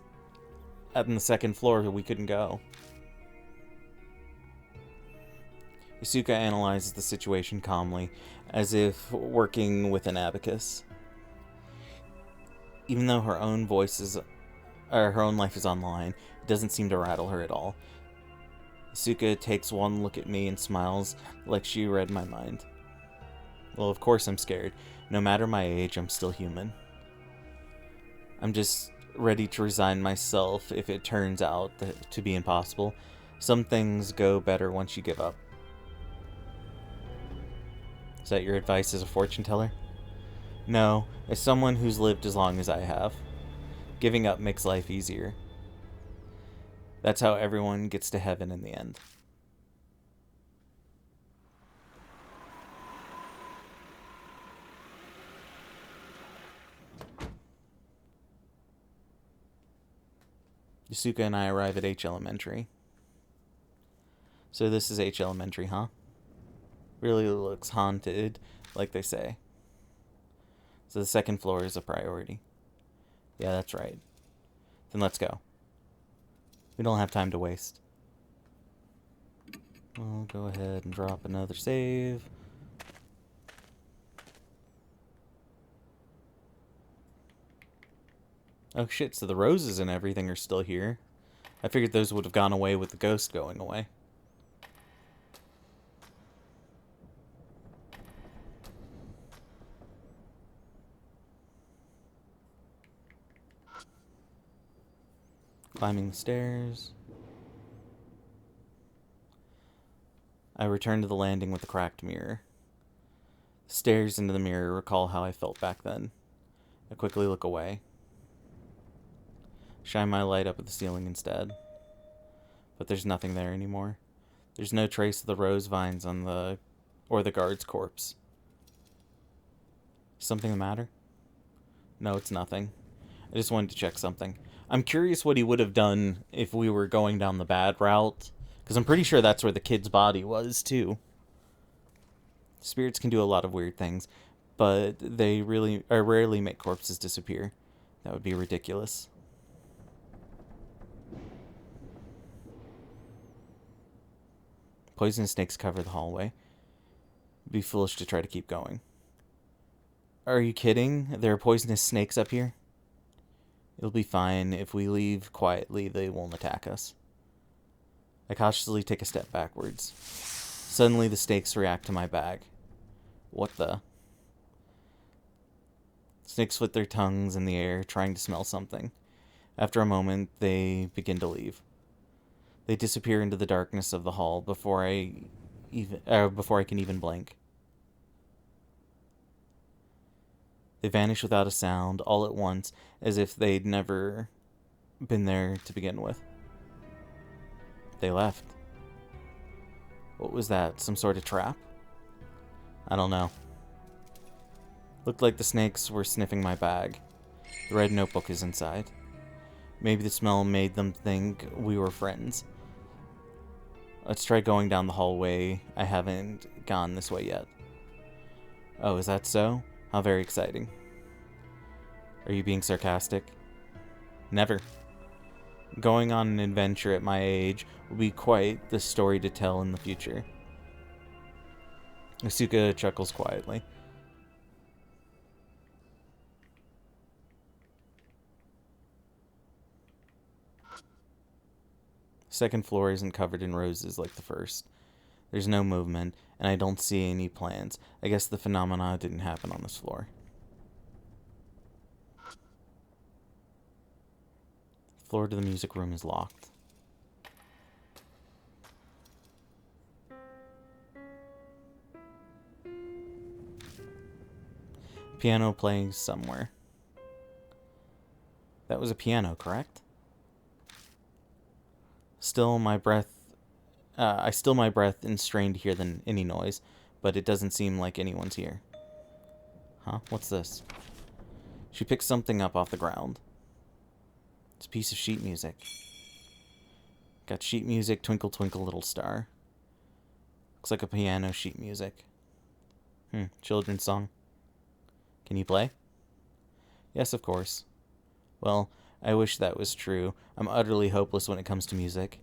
Speaker 1: on the second floor that we couldn't go. Yasuka analyzes the situation calmly, as if working with an abacus. Even though her own life is online, it doesn't seem to rattle her at all. Yasuka takes one look at me and smiles like she read my mind. Well, of course I'm scared. No matter my age, I'm still human. I'm just ready to resign myself if it turns out to be impossible. Some things go better once you give up. Is that your advice as a fortune teller? No, as someone who's lived as long as I have. Giving up makes life easier. That's how everyone gets to heaven in the end. Yasuka and I arrive at H Elementary. So this is H Elementary, huh? Really looks haunted, like they say. So the second floor is a priority. Yeah, that's right. Then let's go. We don't have time to waste. I'll go ahead and drop another save. Oh shit, so the roses and everything are still here. I figured those would have gone away with the ghost going away. Climbing the stairs. I return to the landing with the cracked mirror. Stares into the mirror, recall how I felt back then. I quickly look away. Shine my light up at the ceiling instead. But there's nothing there anymore. There's no trace of the rose vines on the... or the guard's corpse. Something the matter? No, it's nothing. I just wanted to check something. I'm curious what he would have done if we were going down the bad route. Because I'm pretty sure that's where the kid's body was, too. Spirits can do a lot of weird things. But they rarely make corpses disappear. That would be ridiculous. Poisonous snakes cover the hallway. It'd be foolish to try to keep going. Are you kidding? There are poisonous snakes up here? It'll be fine. If we leave quietly, they won't attack us. I cautiously take a step backwards. Suddenly, the snakes react to my bag. What the? Snakes flit their tongues in the air, trying to smell something. After a moment, they begin to leave. They disappear into the darkness of the hall before I can even blink. They vanish without a sound, all at once, as if they'd never been there to begin with. They left. What was that? Some sort of trap? I don't know. Looked like the snakes were sniffing my bag. The red notebook is inside. Maybe the smell made them think we were friends. Let's try going down the hallway. I haven't gone this way yet. Oh, is that so? How very exciting. Are you being sarcastic? Never. Going on an adventure at my age will be quite the story to tell in the future. Asuka chuckles quietly. Second floor isn't covered in roses like the first. There's no movement, and I don't see any plants. I guess the phenomena didn't happen on this floor. The floor to the music room is locked. Piano playing somewhere. That was a piano, correct? I still my breath and strain to hear any noise, but it doesn't seem like anyone's here. Huh? What's this? She picks something up off the ground. It's a piece of sheet music. Got sheet music, Twinkle Twinkle Little Star. Looks like a piano sheet music. Children's song. Can you play? Yes, of course. Well, I wish that was true. I'm utterly hopeless when it comes to music.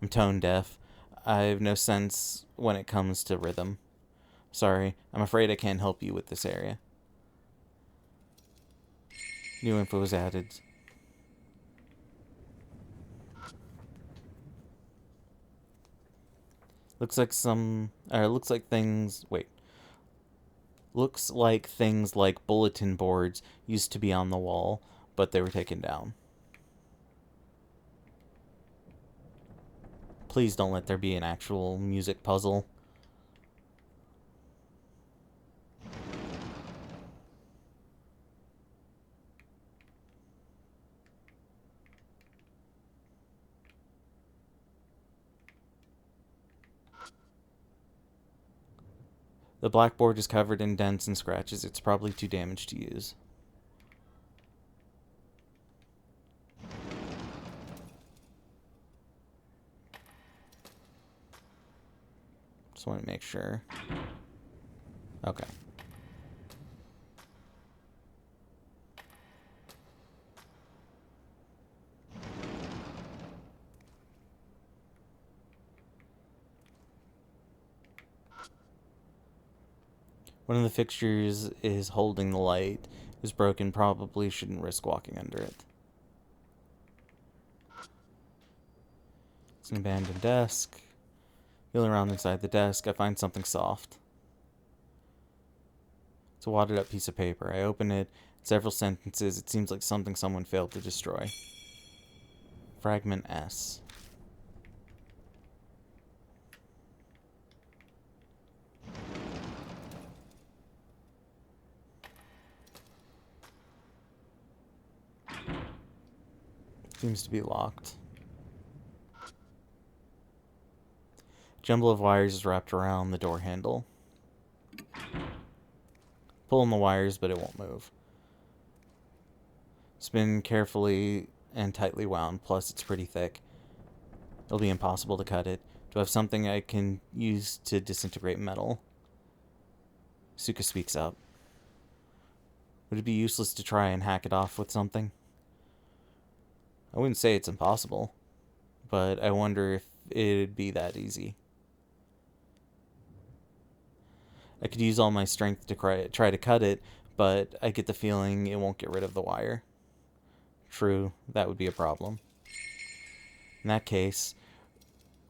Speaker 1: I'm tone deaf. I have no sense when it comes to rhythm. Sorry, I'm afraid I can't help you with this area. New info was added. Looks like things like bulletin boards used to be on the wall, but they were taken down. Please don't let there be an actual music puzzle. The blackboard is covered in dents and scratches. It's probably too damaged to use. Just want to make sure. Okay. One of the fixtures is holding the light. Is broken, probably shouldn't risk walking under it. It's an abandoned desk. Feel around inside the desk, I find something soft. It's a wadded up piece of paper. I open it. Several sentences. It seems like something someone failed to destroy. Fragment S. Seems to be locked. Jumble of wires is wrapped around the door handle. Pulling the wires, but it won't move. It's been carefully and tightly wound, plus it's pretty thick. It'll be impossible to cut it. Do I have something I can use to disintegrate metal? Suka speaks up. Would it be useless to try and hack it off with something? I wouldn't say it's impossible, but I wonder if it'd be that easy. I could use all my strength to try to cut it, but I get the feeling it won't get rid of the wire. True, that would be a problem. In that case,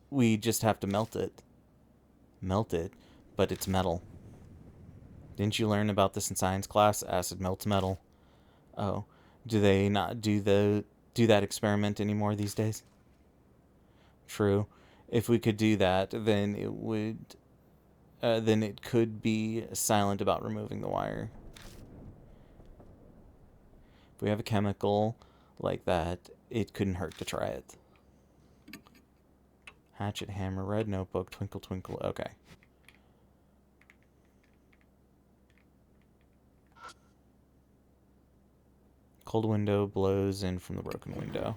Speaker 1: we just have to melt it. Melt it, but it's metal. Didn't you learn about this in science class? Acid melts metal. Oh, do they not do that experiment anymore these days? True. If we could do that, then it could be silent about removing the wire. If we have a chemical like that, it couldn't hurt to try it. Hatchet, hammer, red notebook, twinkle, twinkle. Okay. Cold window blows in from the broken window.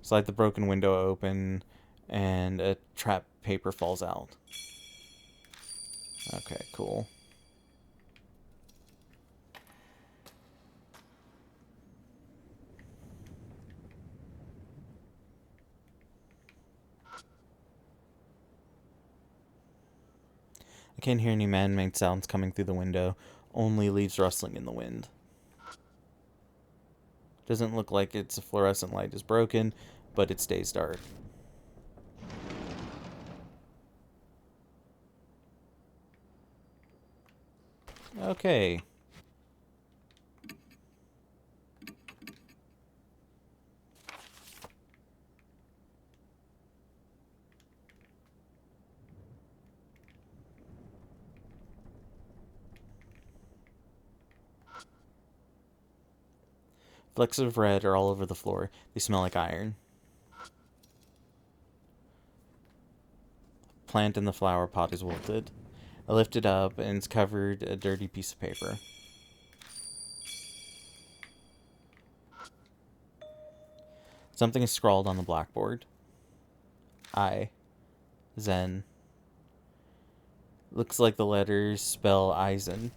Speaker 1: Slide the broken window open, and a trap paper falls out. Okay, cool. I can't hear any man-made sounds coming through the window, only leaves rustling in the wind. Doesn't look like its fluorescent light is broken, but it stays dark. Okay. Flecks of red are all over the floor. They smell like iron. Plant in the flower pot is wilted. I lift it up, and it's covered a dirty piece of paper. Something is scrawled on the blackboard. I. Zen. Looks like the letters spell Eisen.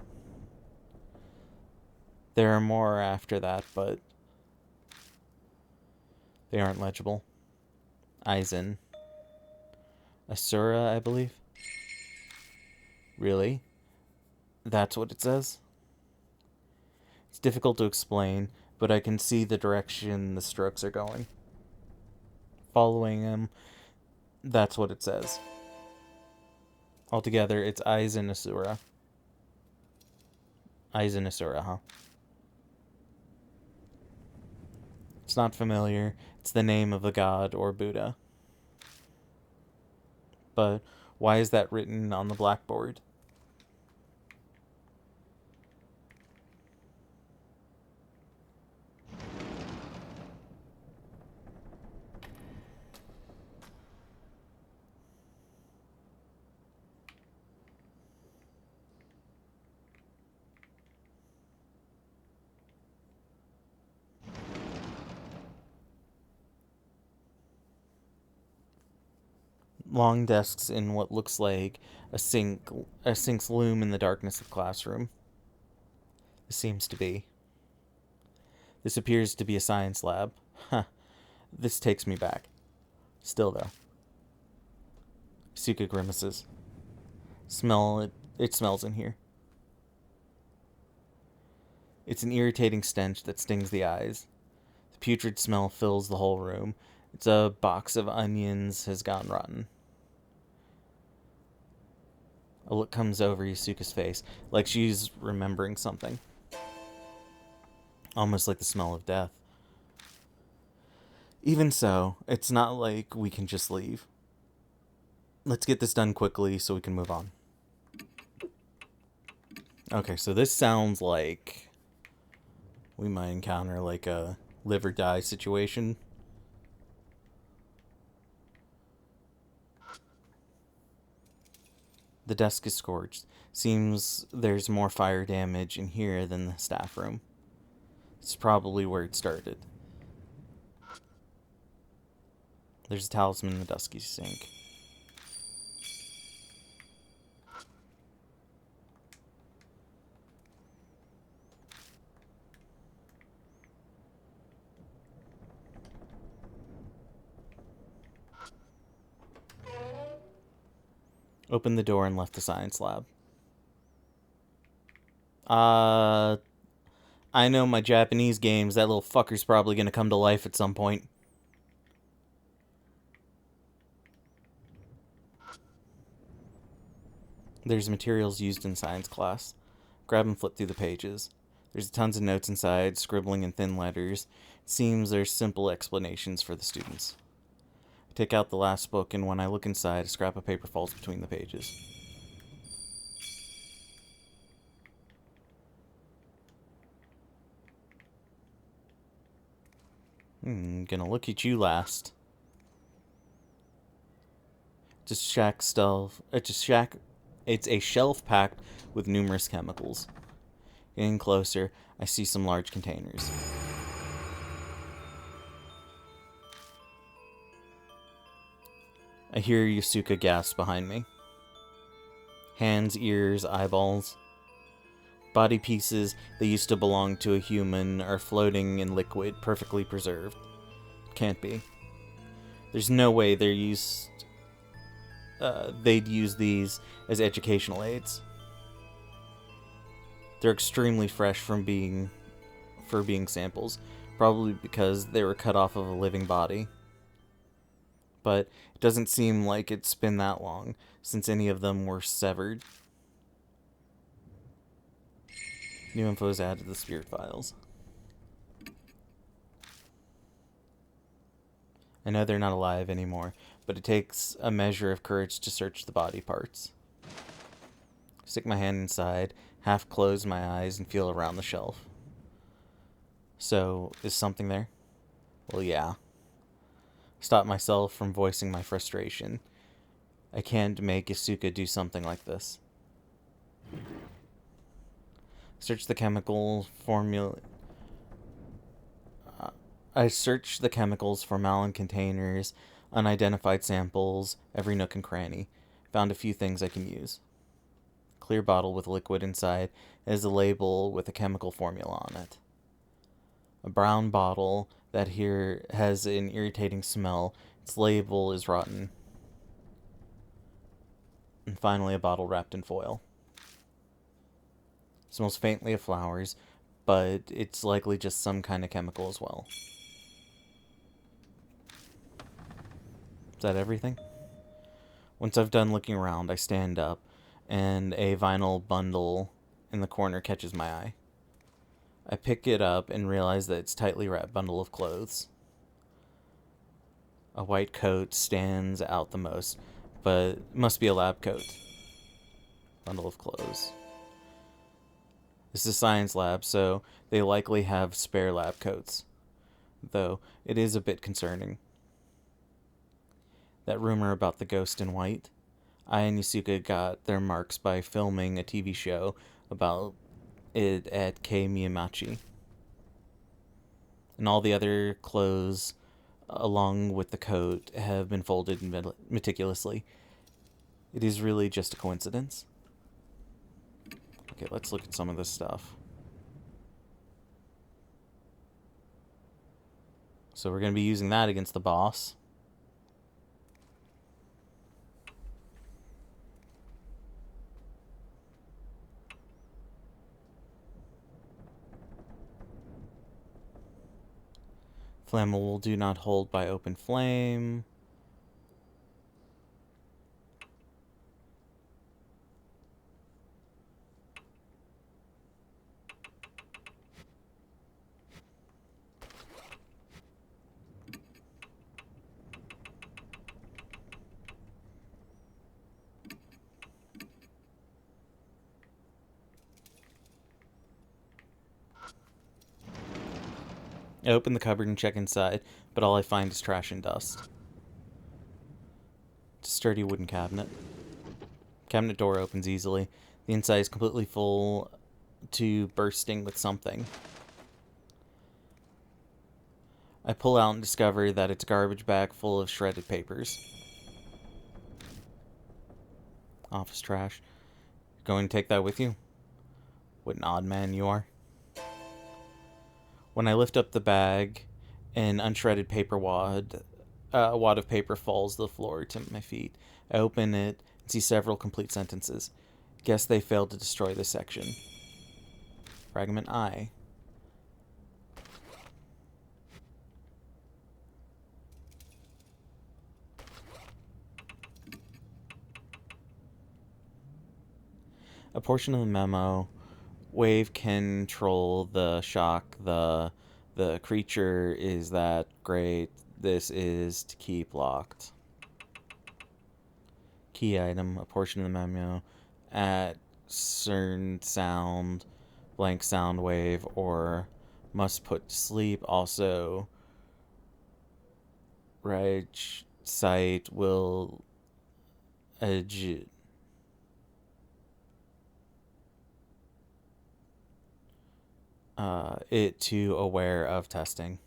Speaker 1: There are more after that, but they aren't legible. Eisen. Asura, I believe. Really? That's what it says? It's difficult to explain, but I can see the direction the strokes are going. Following them, that's what it says. Altogether, it's Eisen Asura. Eisen Asura, huh? It's not familiar. It's the name of a god or Buddha. But why is that written on the blackboard? Long desks in what looks like a sink's loom in the darkness of the classroom. This seems to be. This appears to be a science lab. Huh. This takes me back. Still, though. Suka grimaces. It smells in here. It's an irritating stench that stings the eyes. The putrid smell fills the whole room. It's a box of onions has gone rotten. A look comes over Yusuka's face, like she's remembering something. Almost like the smell of death. Even so, it's not like we can just leave. Let's get this done quickly so we can move on. Okay, so this sounds like we might encounter like a live or die situation. The desk is scorched. Seems there's more fire damage in here than the staff room. It's probably where it started. There's a talisman in the dusky sink. Opened the door and left the science lab. I know my Japanese games, that little fucker's probably gonna come to life at some point. There's materials used in science class. Grab and flip through the pages. There's tons of notes inside, scribbling in thin letters. It seems there's simple explanations for the students. I take out the last book, and when I look inside, a scrap of paper falls between the pages. Gonna look at you last. It's a shelf packed with numerous chemicals. Getting closer, I see some large containers. I hear Yusuka gasp behind me. Hands, ears, eyeballs. Body pieces that used to belong to a human are floating in liquid, perfectly preserved. Can't be. There's no way they'd use these as educational aids. They're extremely fresh for being samples, probably because they were cut off of a living body. But it doesn't seem like it's been that long since any of them were severed. New info is added to the spirit files. I know they're not alive anymore, but it takes a measure of courage to search the body parts. Stick my hand inside, half close my eyes, and feel around the shelf. So, is something there? Well, yeah. Stop myself from voicing my frustration. I can't make Yusuka do something like this. Search the chemical formula. I searched the chemicals, formalin containers, unidentified samples, every nook and cranny. Found a few things I can use. Clear bottle with liquid inside has a label with a chemical formula on it. A brown bottle that here has an irritating smell. Its label is rotten. And finally, a bottle wrapped in foil. Smells faintly of flowers, but it's likely just some kind of chemical as well. Is that everything? Once I've done looking around, I stand up, and a vinyl bundle in the corner catches my eye. I pick it up and realize that it's a tightly wrapped bundle of clothes. A white coat stands out the most, but it must be a lab coat. Bundle of clothes. This is a science lab, so they likely have spare lab coats. Though, it is a bit concerning. That rumor about the ghost in white? I and Yusuka got their marks by filming a TV show about it at K Miyamachi. And all the other clothes along with the coat, have been folded meticulously. It is really just a coincidence. Okay, let's look at some of this stuff. So we're going to be using that against the boss. Flammable, do not hold by open flame. I open the cupboard and check inside, but all I find is trash and dust. It's a sturdy wooden cabinet. Cabinet door opens easily. The inside is completely full to bursting with something. I pull out and discover that it's a garbage bag full of shredded papers. Office trash. Going to take that with you? What an odd man you are. When I lift up the bag, an unshredded paper wad of paper falls to the floor to my feet. I open it and see several complete sentences. Guess they failed to destroy this section. Fragment I. A portion of the memo. Wave can control the shock. The creature is that great. This is to keep locked. Key item. A portion of the memo. At certain sound, blank sound wave, or must put to sleep. Also, right site will it to aware of testing.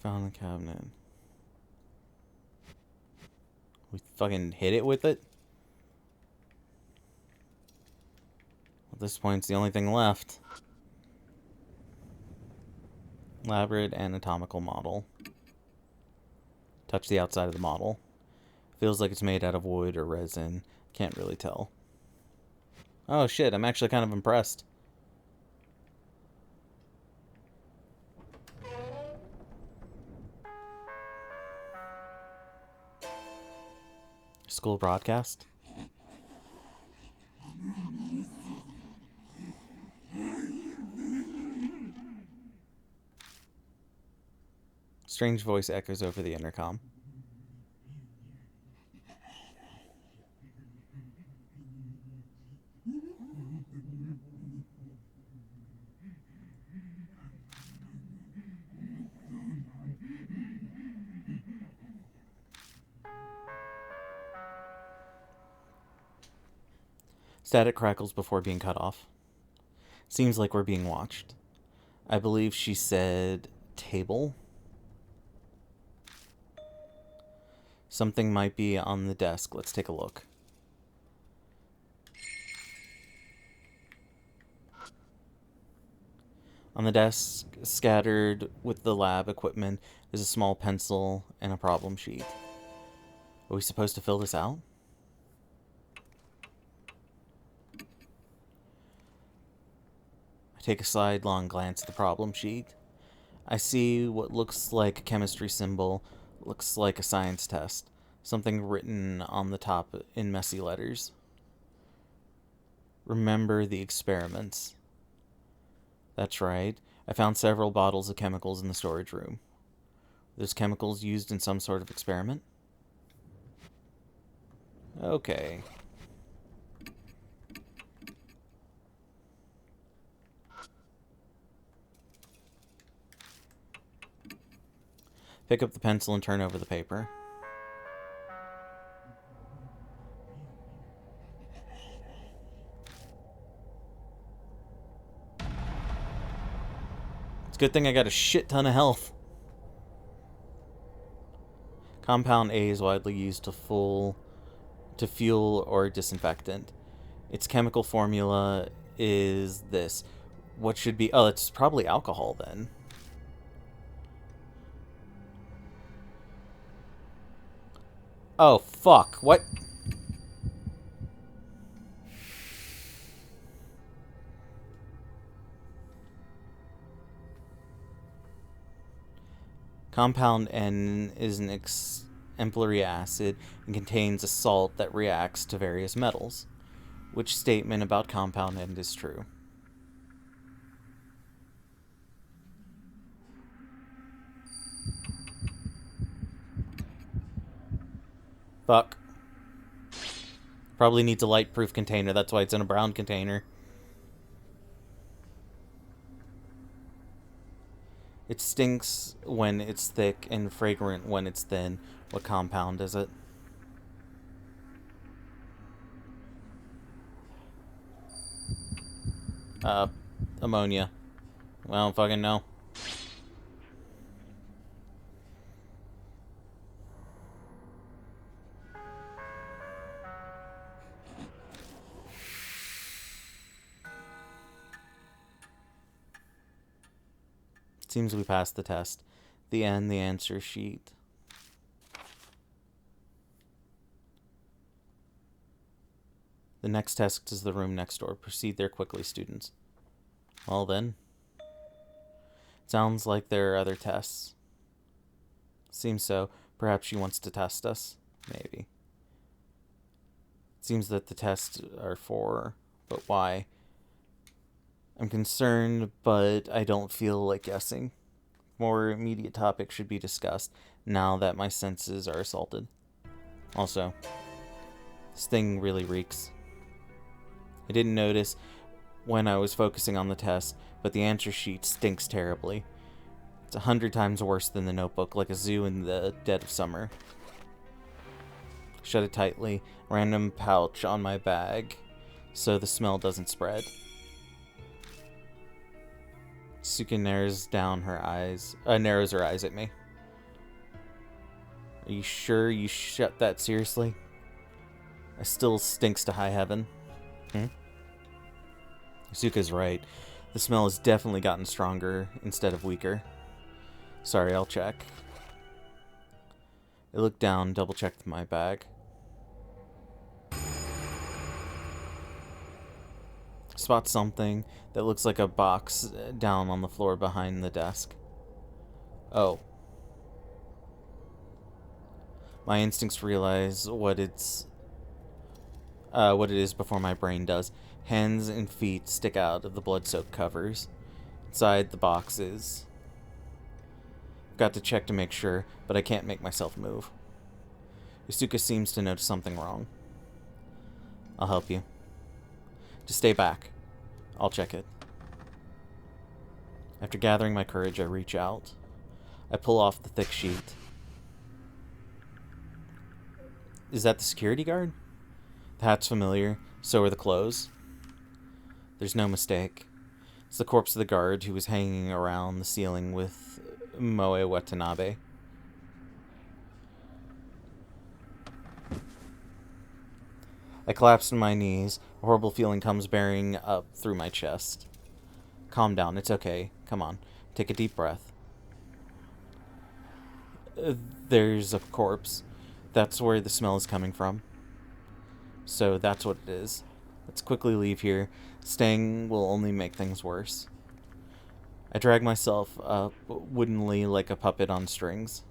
Speaker 1: Found the cabinet. We fucking hit it with it? At this point, it's the only thing left. Elaborate anatomical model. Touch the outside of the model. Feels like it's made out of wood or resin. Can't really tell. Oh shit, I'm actually kind of impressed. School broadcast? Strange voice echoes over the intercom. Static crackles before being cut off. Seems like we're being watched. I believe she said table. Something might be on the desk. Let's take a look. On the desk, scattered with the lab equipment, is a small pencil and a problem sheet. Are we supposed to fill this out? I take a sidelong glance at the problem sheet. I see what looks like a chemistry symbol, looks like a science test. Something written on the top in messy letters. Remember the experiments. That's right. I found several bottles of chemicals in the storage room. Were those chemicals used in some sort of experiment? Okay. Pick up the pencil and turn over the paper. It's a good thing I got a shit ton of health. Compound A is widely used to fuel or disinfectant. Its chemical formula is this. What should be... Oh, it's probably alcohol then. Oh, fuck. What? Compound N is an exemplary acid and contains a salt that reacts to various metals. Which statement about Compound N is true? Fuck. Probably needs a light-proof container, that's why it's in a brown container. It stinks when it's thick and fragrant when it's thin. What compound is it? Ammonia. Well, I don't fucking know. Seems we passed the test. The end, the answer sheet. The next test is the room next door. Proceed there quickly, students. Well then. Sounds like there are other tests. Seems so. Perhaps she wants to test us. Maybe. Seems that the tests are for, but why? I'm concerned, but I don't feel like guessing. More immediate topics should be discussed now that my senses are assaulted. Also, this thing really reeks. I didn't notice when I was focusing on the test, but the answer sheet stinks terribly. It's 100 times worse than the notebook, like a zoo in the dead of summer. Shut it tightly, random pouch on my bag, so the smell doesn't spread. Suka narrows her eyes at me. Are you sure you shut that seriously? It still stinks to high heaven. Suka's right. The smell has definitely gotten stronger instead of weaker. Sorry, I'll check. I looked down, double-checked my bag. Spot something that looks like a box down on the floor behind the desk. Oh. My instincts realize what it is before my brain does. Hands and feet stick out of the blood-soaked covers. Inside the boxes. Got to check to make sure, but I can't make myself move. Yusuka seems to notice something wrong. I'll help you. Just stay back. I'll check it. After gathering my courage, I reach out. I pull off the thick sheet. Is that the security guard? The hat's familiar, so are the clothes. There's no mistake. It's the corpse of the guard who was hanging around the ceiling with Moe Watanabe. I collapse to my knees. A horrible feeling comes bearing up through my chest. Calm down, it's okay. Come on, take a deep breath. There's a corpse. That's where the smell is coming from. So that's what it is. Let's quickly leave here. Staying will only make things worse. I drag myself up woodenly like a puppet on strings.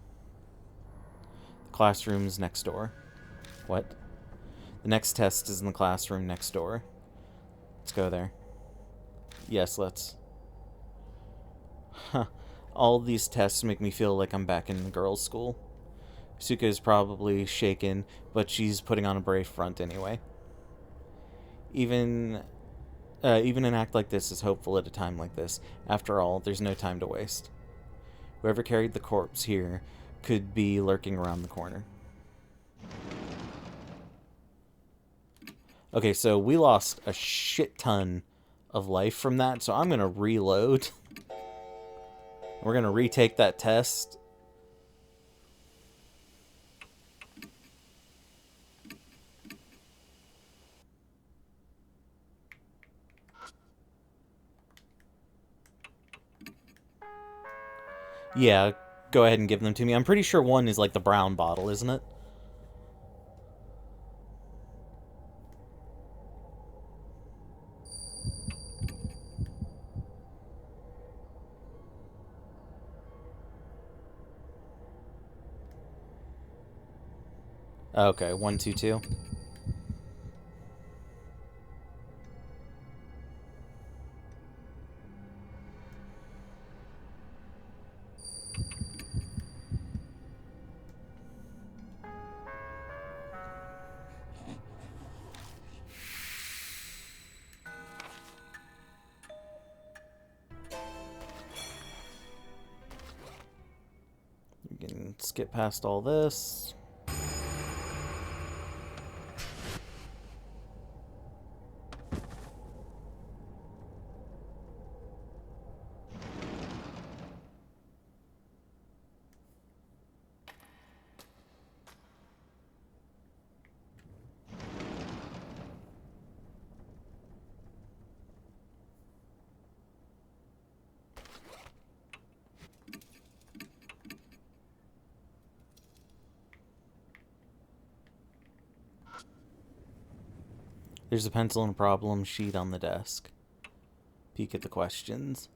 Speaker 1: The classroom's next door. What? The next test is in the classroom next door. Let's go there. Yes, let's. Huh. All these tests make me feel like I'm back in girls' school. Suka is probably shaken, but she's putting on a brave front anyway. Even an act like this is hopeful at a time like this. After all, there's no time to waste. Whoever carried the corpse here could be lurking around the corner. Okay, so we lost a shit ton of life from that, so I'm gonna reload. We're going to retake that test. Yeah, go ahead and give them to me. I'm pretty sure one is like the brown bottle, isn't it? Okay, 1, 2, 2. We can skip past all this. There's a pencil and a problem sheet on the desk. Peek at the questions.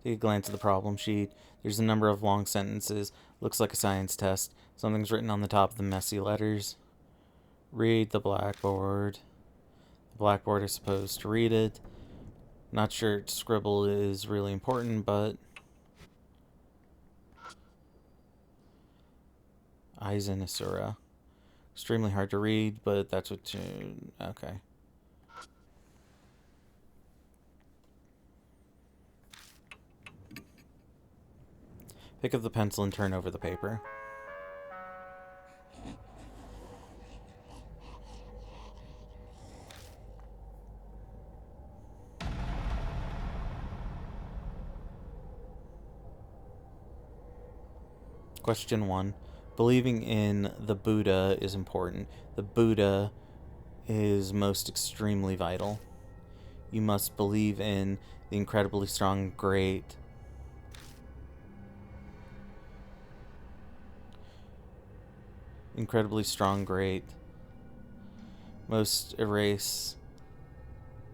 Speaker 1: Take a glance at the problem sheet. There's a number of long sentences. Looks like a science test. Something's written on the top of the messy letters. Read the blackboard. The blackboard is supposed to read it. Not sure scribble is really important, but... Aizen Asura. Extremely hard to read, but that's what you... Okay. Pick up the pencil and turn over the paper. Question 1. Believing in the Buddha is important. The Buddha is most extremely vital. You must believe in the incredibly strong, great... Incredibly strong, great... Most erase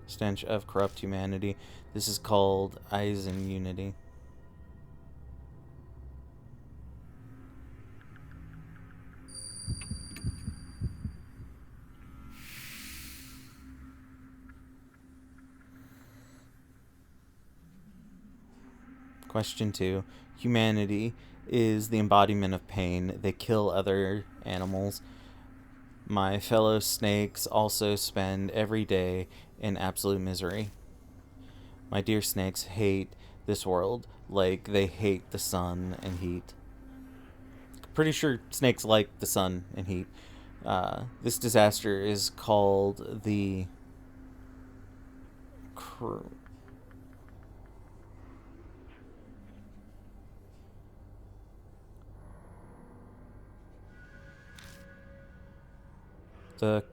Speaker 1: stench of corrupt humanity. This is called Aizen Unity. Question 2. Humanity is the embodiment of pain. They kill other animals. My fellow snakes also spend every day in absolute misery. My dear snakes hate this world like they hate the sun and heat. Pretty sure snakes like the sun and heat. This disaster is called the... The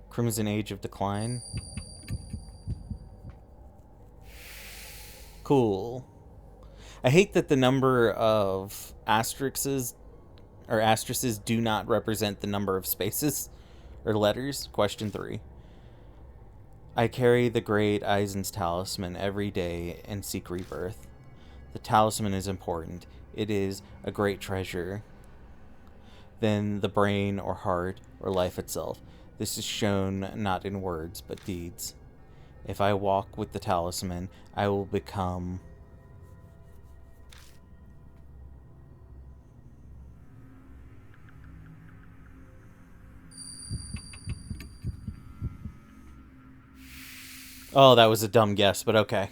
Speaker 1: Crimson Age of Decline. Cool. I hate that the number of asterisks do not represent the number of spaces or letters. Question 3. I carry the great Aizen's talisman every day and seek rebirth. The talisman is important. It is a great treasure than the brain or heart or life itself. This is shown not in words, but deeds. If I walk with the talisman, I will become... Oh, that was a dumb guess, but okay.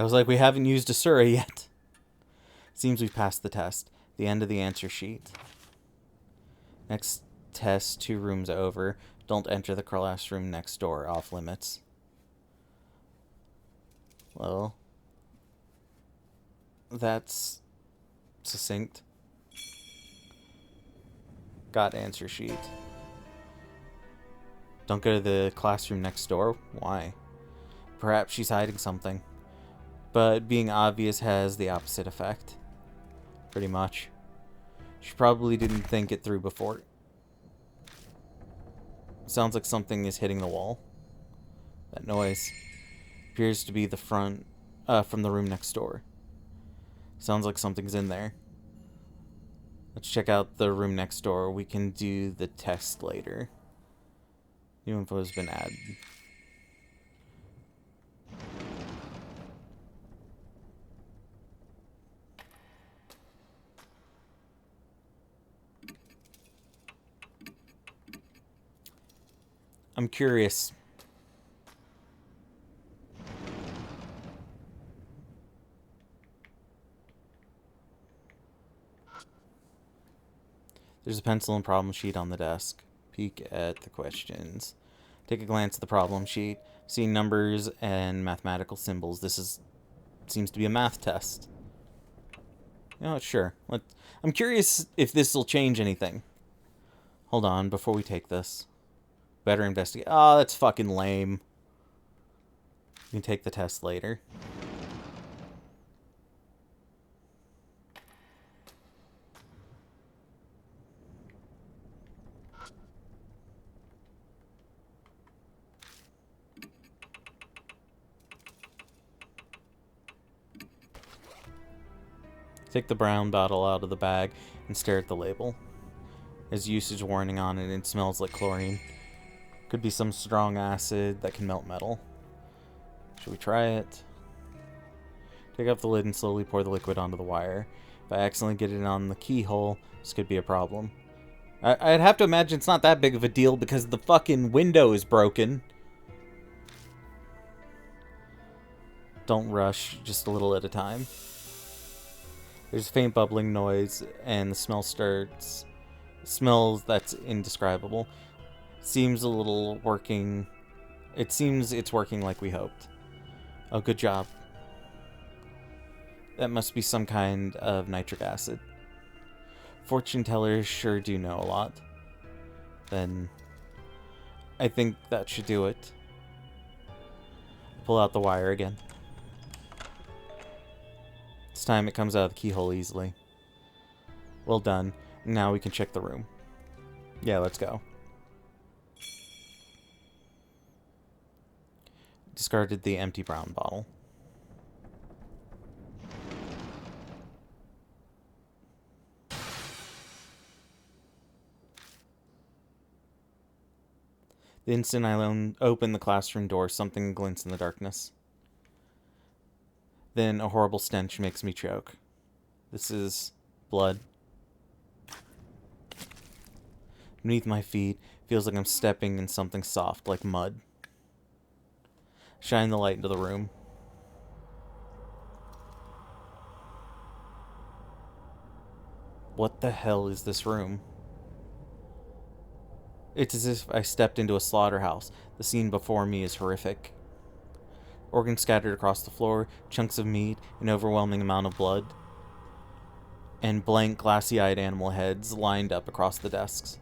Speaker 1: I was like, we haven't used Asura yet. Seems we've passed the test. The end of the answer sheet. Next test, 2 rooms over. Don't enter the classroom next door. Off limits. Well, that's succinct. Got answer sheet. Don't go to the classroom next door? Why? Perhaps she's hiding something. But being obvious has the opposite effect. Pretty much. She probably didn't think it through before. Sounds like something is hitting the wall. That noise appears to be the front from the room next door. Sounds like something's in there. Let's check out the room next door. We can do the test later. New info has been added. I'm curious. There's a pencil and problem sheet on the desk. Peek at the questions. Take a glance at the problem sheet. See numbers and mathematical symbols. Seems to be a math test. You know what? Sure. I'm curious if this will change anything. Hold on, before we take this. Better investigate. Oh, that's fucking lame. You can take the test later. Take the brown bottle out of the bag and stare at the label. There's usage warning on it and it smells like chlorine. Could be some strong acid that can melt metal. Should we try it? Take off the lid and slowly pour the liquid onto the wire. If I accidentally get it on the keyhole, this could be a problem. I'd have to imagine it's not that big of a deal because the fucking window is broken. Don't rush, just a little at a time. There's a faint bubbling noise and the smell starts. Smells that's indescribable. Seems a little working. It seems it's working like we hoped. Oh, good job. That must be some kind of nitric acid. Fortune tellers sure do know a lot. Then I think that should do it. Pull out the wire again. This time it comes out of the keyhole easily. Well done. Now we can check the room. Yeah, let's go. Discarded the empty brown bottle. The instant I open the classroom door, something glints in the darkness. Then a horrible stench makes me choke. This is blood. Beneath my feet, feels like I'm stepping in something soft, like mud. Shine the light into the room. What the hell is this room? It's as if I stepped into a slaughterhouse. The scene before me is horrific. Organs scattered across the floor, chunks of meat, an overwhelming amount of blood, and blank, glassy-eyed animal heads lined up across the desks.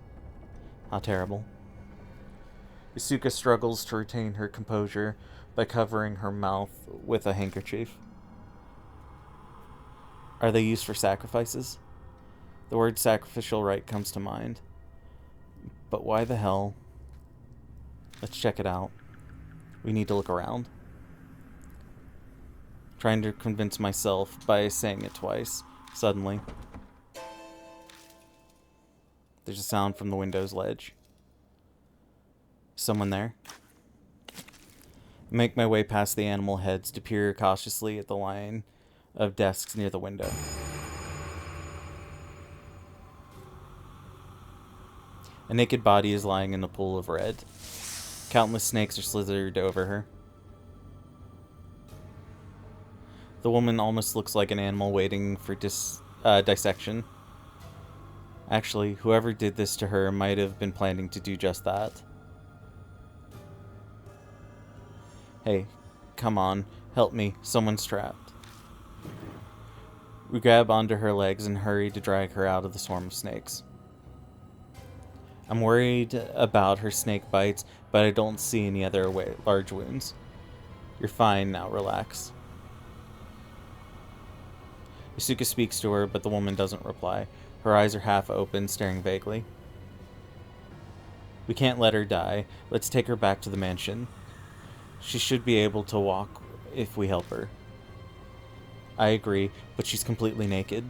Speaker 1: How terrible. Isuka struggles to retain her composure by covering her mouth with a handkerchief. Are they used for sacrifices? The word sacrificial rite comes to mind. But why the hell? Let's check it out. We need to look around. Trying to convince myself by saying it twice. Suddenly, there's a sound from the window's ledge. Someone there? I make my way past the animal heads to peer cautiously at the line of desks near the window. A naked body is lying in a pool of red. Countless snakes are slithered over her. The woman almost looks like an animal waiting for dissection. Actually, whoever did this to her might have been planning to do just that. Hey, come on, help me, someone's trapped. We grab onto her legs and hurry to drag her out of the swarm of snakes. I'm worried about her snake bites, but I don't see any other large wounds. You're fine now, relax. Asuka speaks to her, but the woman doesn't reply. Her eyes are half open, staring vaguely. We can't let her die. Let's take her back to the mansion. She should be able to walk if we help her. I agree, but she's completely naked.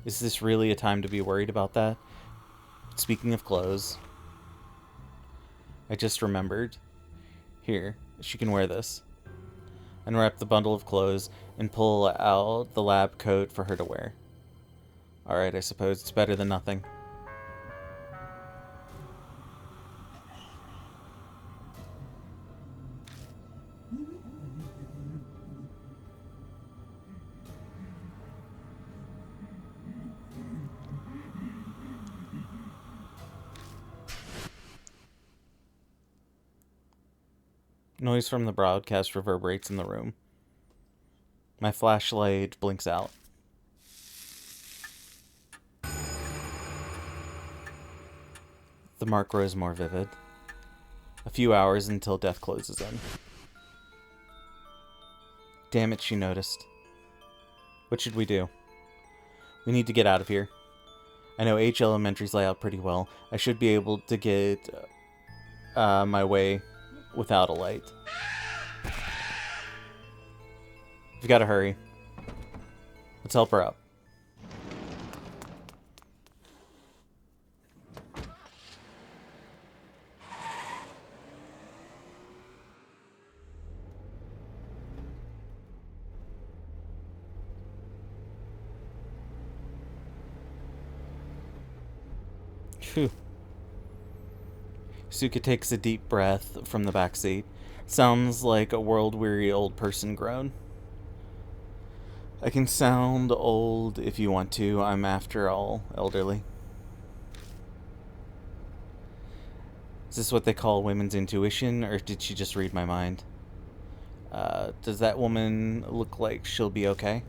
Speaker 1: Is this really a time to be worried about that? Speaking of clothes, I just remembered. Here, she can wear this. Unwrap the bundle of clothes and pull out the lab coat for her to wear. Alright, I suppose it's better than nothing. Noise from the broadcast reverberates in the room. My flashlight blinks out. The mark grows more vivid. A few hours until death closes in. Damn it, she noticed. What should we do? We need to get out of here. I know H Elementary's layout pretty well. I should be able to get my way without a light. We've got to hurry. Let's help her up. Phew. Suka takes a deep breath from the back seat. Sounds like a world-weary old person groan. I can sound old if you want to. I'm, after all, elderly. Is this what they call women's intuition, or did she just read my mind? Does that woman look like she'll be okay?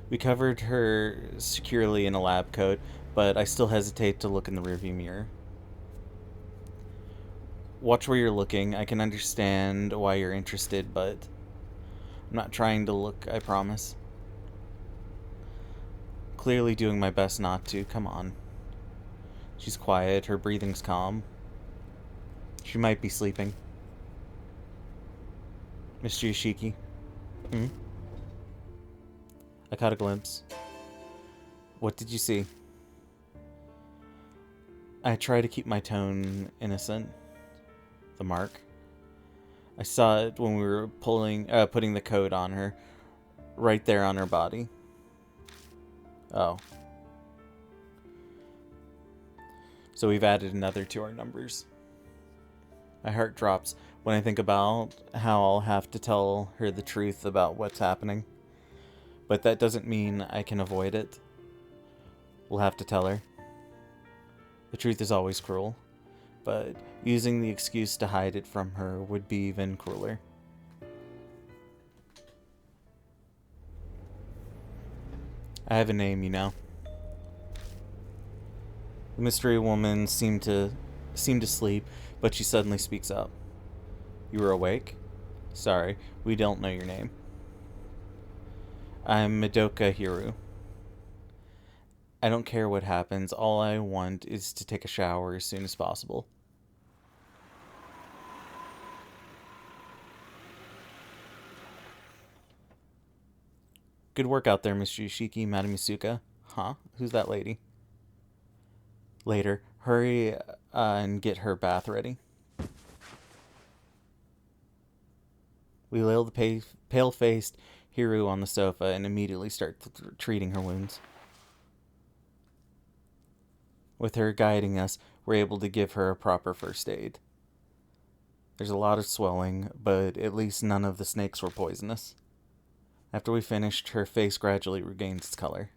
Speaker 1: We covered her securely in a lab coat, but I still hesitate to look in the rearview mirror. Watch where you're looking. I can understand why you're interested, but I'm not trying to look, I promise. Clearly doing my best not to. Come on. She's quiet. Her breathing's calm. She might be sleeping. Mr. Yoshiki? I caught a glimpse. What did you see? I try to keep my tone innocent. The mark. I saw it when we were putting the coat on her. Right there on her body. Oh. So we've added another to our numbers. My heart drops when I think about how I'll have to tell her the truth about what's happening. But that doesn't mean I can avoid it. We'll have to tell her. The truth is always cruel, but using the excuse to hide it from her would be even crueler. I have a name, you know. The mystery woman seemed to sleep, but she suddenly speaks up. You were awake? Sorry, we don't know your name. I'm Madoka Hiru. I don't care what happens. All I want is to take a shower as soon as possible. Good work out there, Mr. Yoshiki, Madam Yusuka. Huh? Who's that lady? Later. Hurry and get her bath ready. We lay the pale-faced Hiru on the sofa and immediately start treating her wounds. With her guiding us, we're able to give her a proper first aid. There's a lot of swelling, but at least none of the snakes were poisonous. After we finished, her face gradually regains its color.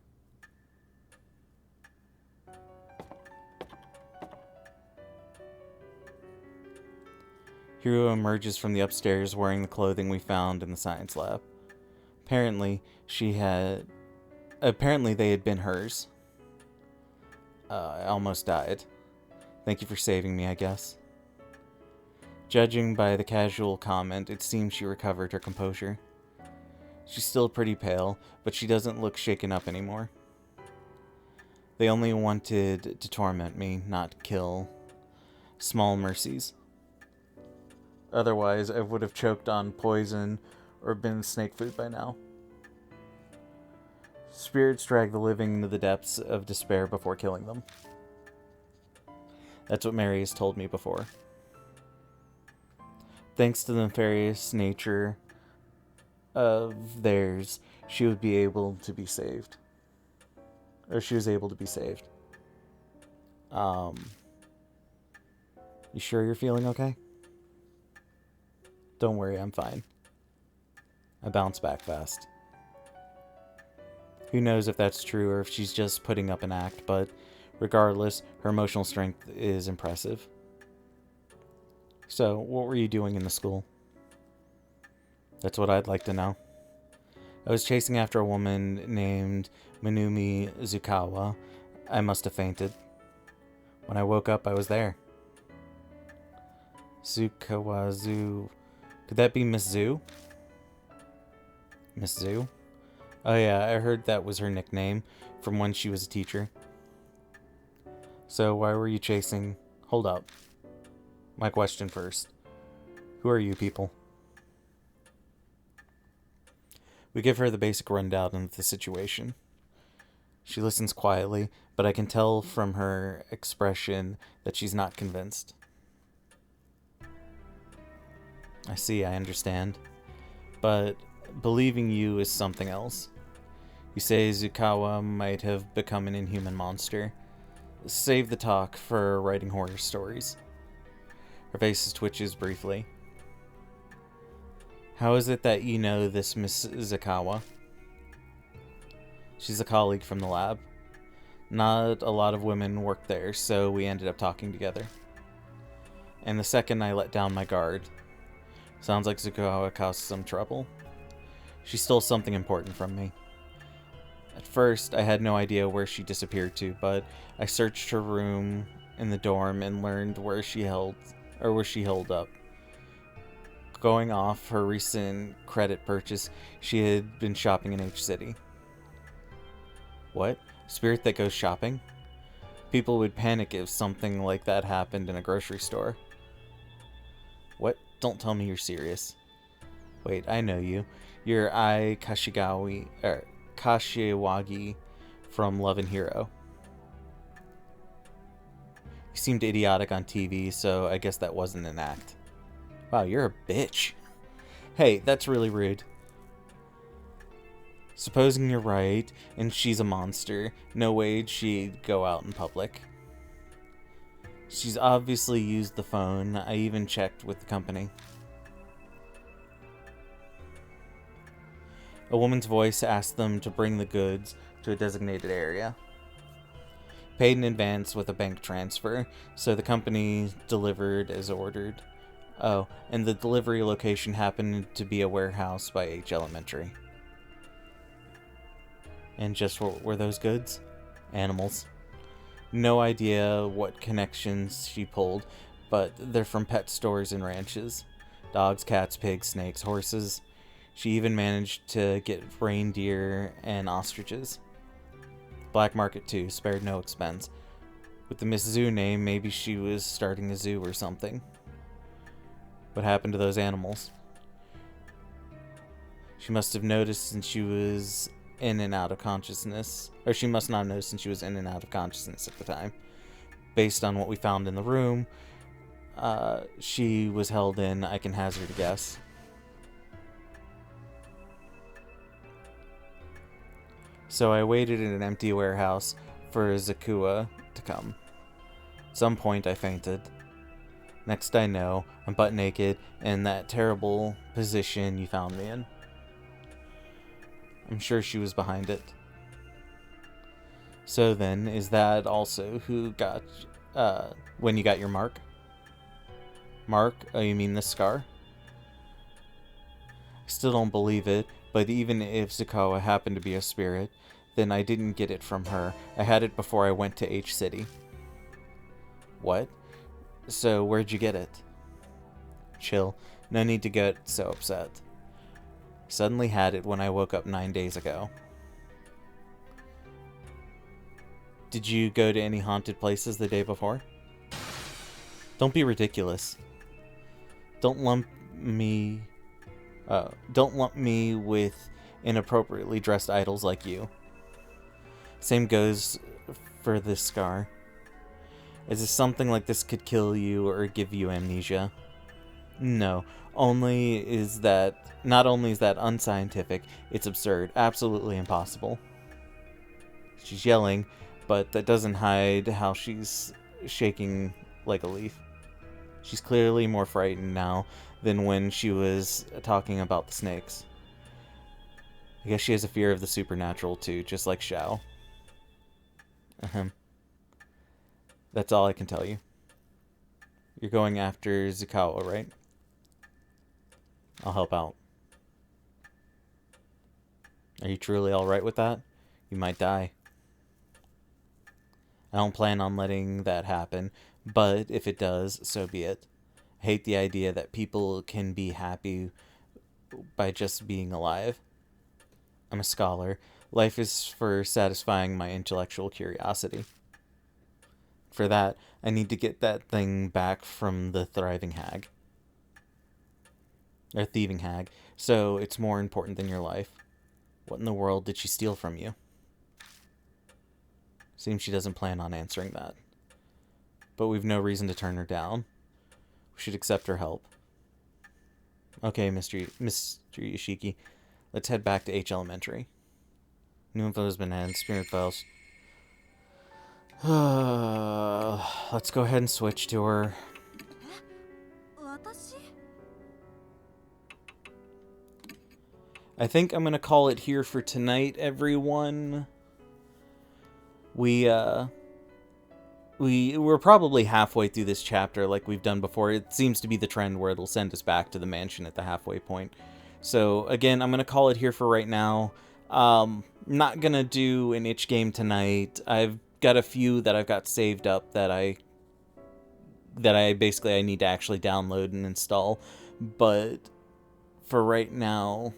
Speaker 1: Hiro emerges from the upstairs wearing the clothing we found in the science lab. Apparently they had been hers. I almost died. Thank you for saving me, I guess. Judging by the casual comment, it seems she recovered her composure. She's still pretty pale, but she doesn't look shaken up anymore. They only wanted to torment me, not kill. Small mercies. Otherwise, I would have choked on poison or been snake food by now. Spirits drag the living into the depths of despair before killing them. That's what Mary has told me before. Thanks to the nefarious nature of theirs, she would be able to be saved. Or she was able to be saved. You sure you're feeling okay? Don't worry, I'm fine. I bounce back fast. Who knows if that's true or if she's just putting up an act, but regardless, her emotional strength is impressive. So, what were you doing in the school? That's what I'd like to know. I was chasing after a woman named Minumi Zukawa. I must have fainted. When I woke up, I was there. Zukawa. Could that be Miss Zoo? Miss Zoo? Oh yeah, I heard that was her nickname from when she was a teacher. So why were you chasing... Hold up. My question first. Who are you people? We give her the basic rundown of the situation. She listens quietly, but I can tell from her expression that she's not convinced. I see, I understand. But believing you is something else. You say Zukawa might have become an inhuman monster. Save the talk for writing horror stories. Her face twitches briefly. How is it that you know this Miss Zukawa? She's a colleague from the lab. Not a lot of women work there, so we ended up talking together. And the second I let down my guard, sounds like Zukawa caused some trouble. She stole something important from me. At first, I had no idea where she disappeared to, but I searched her room in the dorm and learned where she holed up. Going off her recent credit purchase, she had been shopping in H-City. What? Spirit that goes shopping? People would panic if something like that happened in a grocery store. What? Don't tell me you're serious. Wait, I know you. You're Ai Kashiwagi from Love and Hero. You seemed idiotic on TV, so I guess that wasn't an act. Wow, you're a bitch. Hey, that's really rude. Supposing you're right, and she's a monster, no way she'd go out in public. She's obviously used the phone. I even checked with the company. A woman's voice asked them to bring the goods to a designated area. Paid in advance with a bank transfer, so the company delivered as ordered. Oh, and the delivery location happened to be a warehouse by H Elementary. And just what were those goods? Animals. No idea what connections she pulled, but they're from pet stores and ranches. Dogs, cats, pigs, snakes, horses. She even managed to get reindeer and ostriches. Black market too, spared no expense. With the Miss Zoo name, maybe she was starting a zoo or something. What happened to those animals? She must have noticed since she was in and out of consciousness. Or she must not have noticed since she was in and out of consciousness at the time. Based on what we found in the room, she was held in, I can hazard a guess. So I waited in an empty warehouse for Zakua to come. At some point I fainted. Next I know, I'm butt naked in that terrible position you found me in. I'm sure she was behind it. So then, is that also who got, when you got your mark? Mark? Oh, you mean the scar? I still don't believe it, but even if Zakawa happened to be a spirit, then I didn't get it from her. I had it before I went to H-City. What? So, where'd you get it? Chill. No need to get so upset. Suddenly had it when I woke up 9 days ago. Did you go to any haunted places the day before? Don't be ridiculous. Don't lump me with inappropriately dressed idols like you. Same goes for this scar. Is this something like this could kill you or give you amnesia? No. Not only is that unscientific, it's absurd. Absolutely impossible. She's yelling, but that doesn't hide how she's shaking like a leaf. She's clearly more frightened now than when she was talking about the snakes. I guess she has a fear of the supernatural too, just like Xiao. That's all I can tell you. You're going after Zakawa, right? I'll help out. Are you truly alright with that? You might die. I don't plan on letting that happen, but if it does, so be it. I hate the idea that people can be happy by just being alive. I'm a scholar. Life is for satisfying my intellectual curiosity. For that, I need to get that thing back from the thieving hag. So it's more important than your life. What in the world did she steal from you? Seems she doesn't plan on answering that. But we've no reason to turn her down. We should accept her help. Okay, Mr. Yoshiki. Let's head back to H Elementary. New info has been added. Spirit files. Let's go ahead and switch to her. I think I'm gonna call it here for tonight, everyone. We're probably halfway through this chapter like we've done before. It seems to be the trend where it'll send us back to the mansion at the halfway point. So again, I'm gonna call it here for right now. Not gonna do an itch game tonight. I've got a few that I've got saved up that I basically need to actually download and install. But for right now,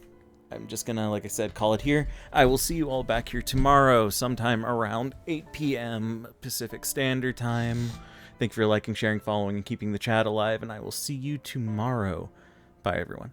Speaker 1: I'm just gonna, like I said, call it here. I will see you all back here tomorrow, sometime around 8 p.m. Pacific Standard Time. Thank you for liking, sharing, following, and keeping the chat alive, and I will see you tomorrow. Bye, everyone.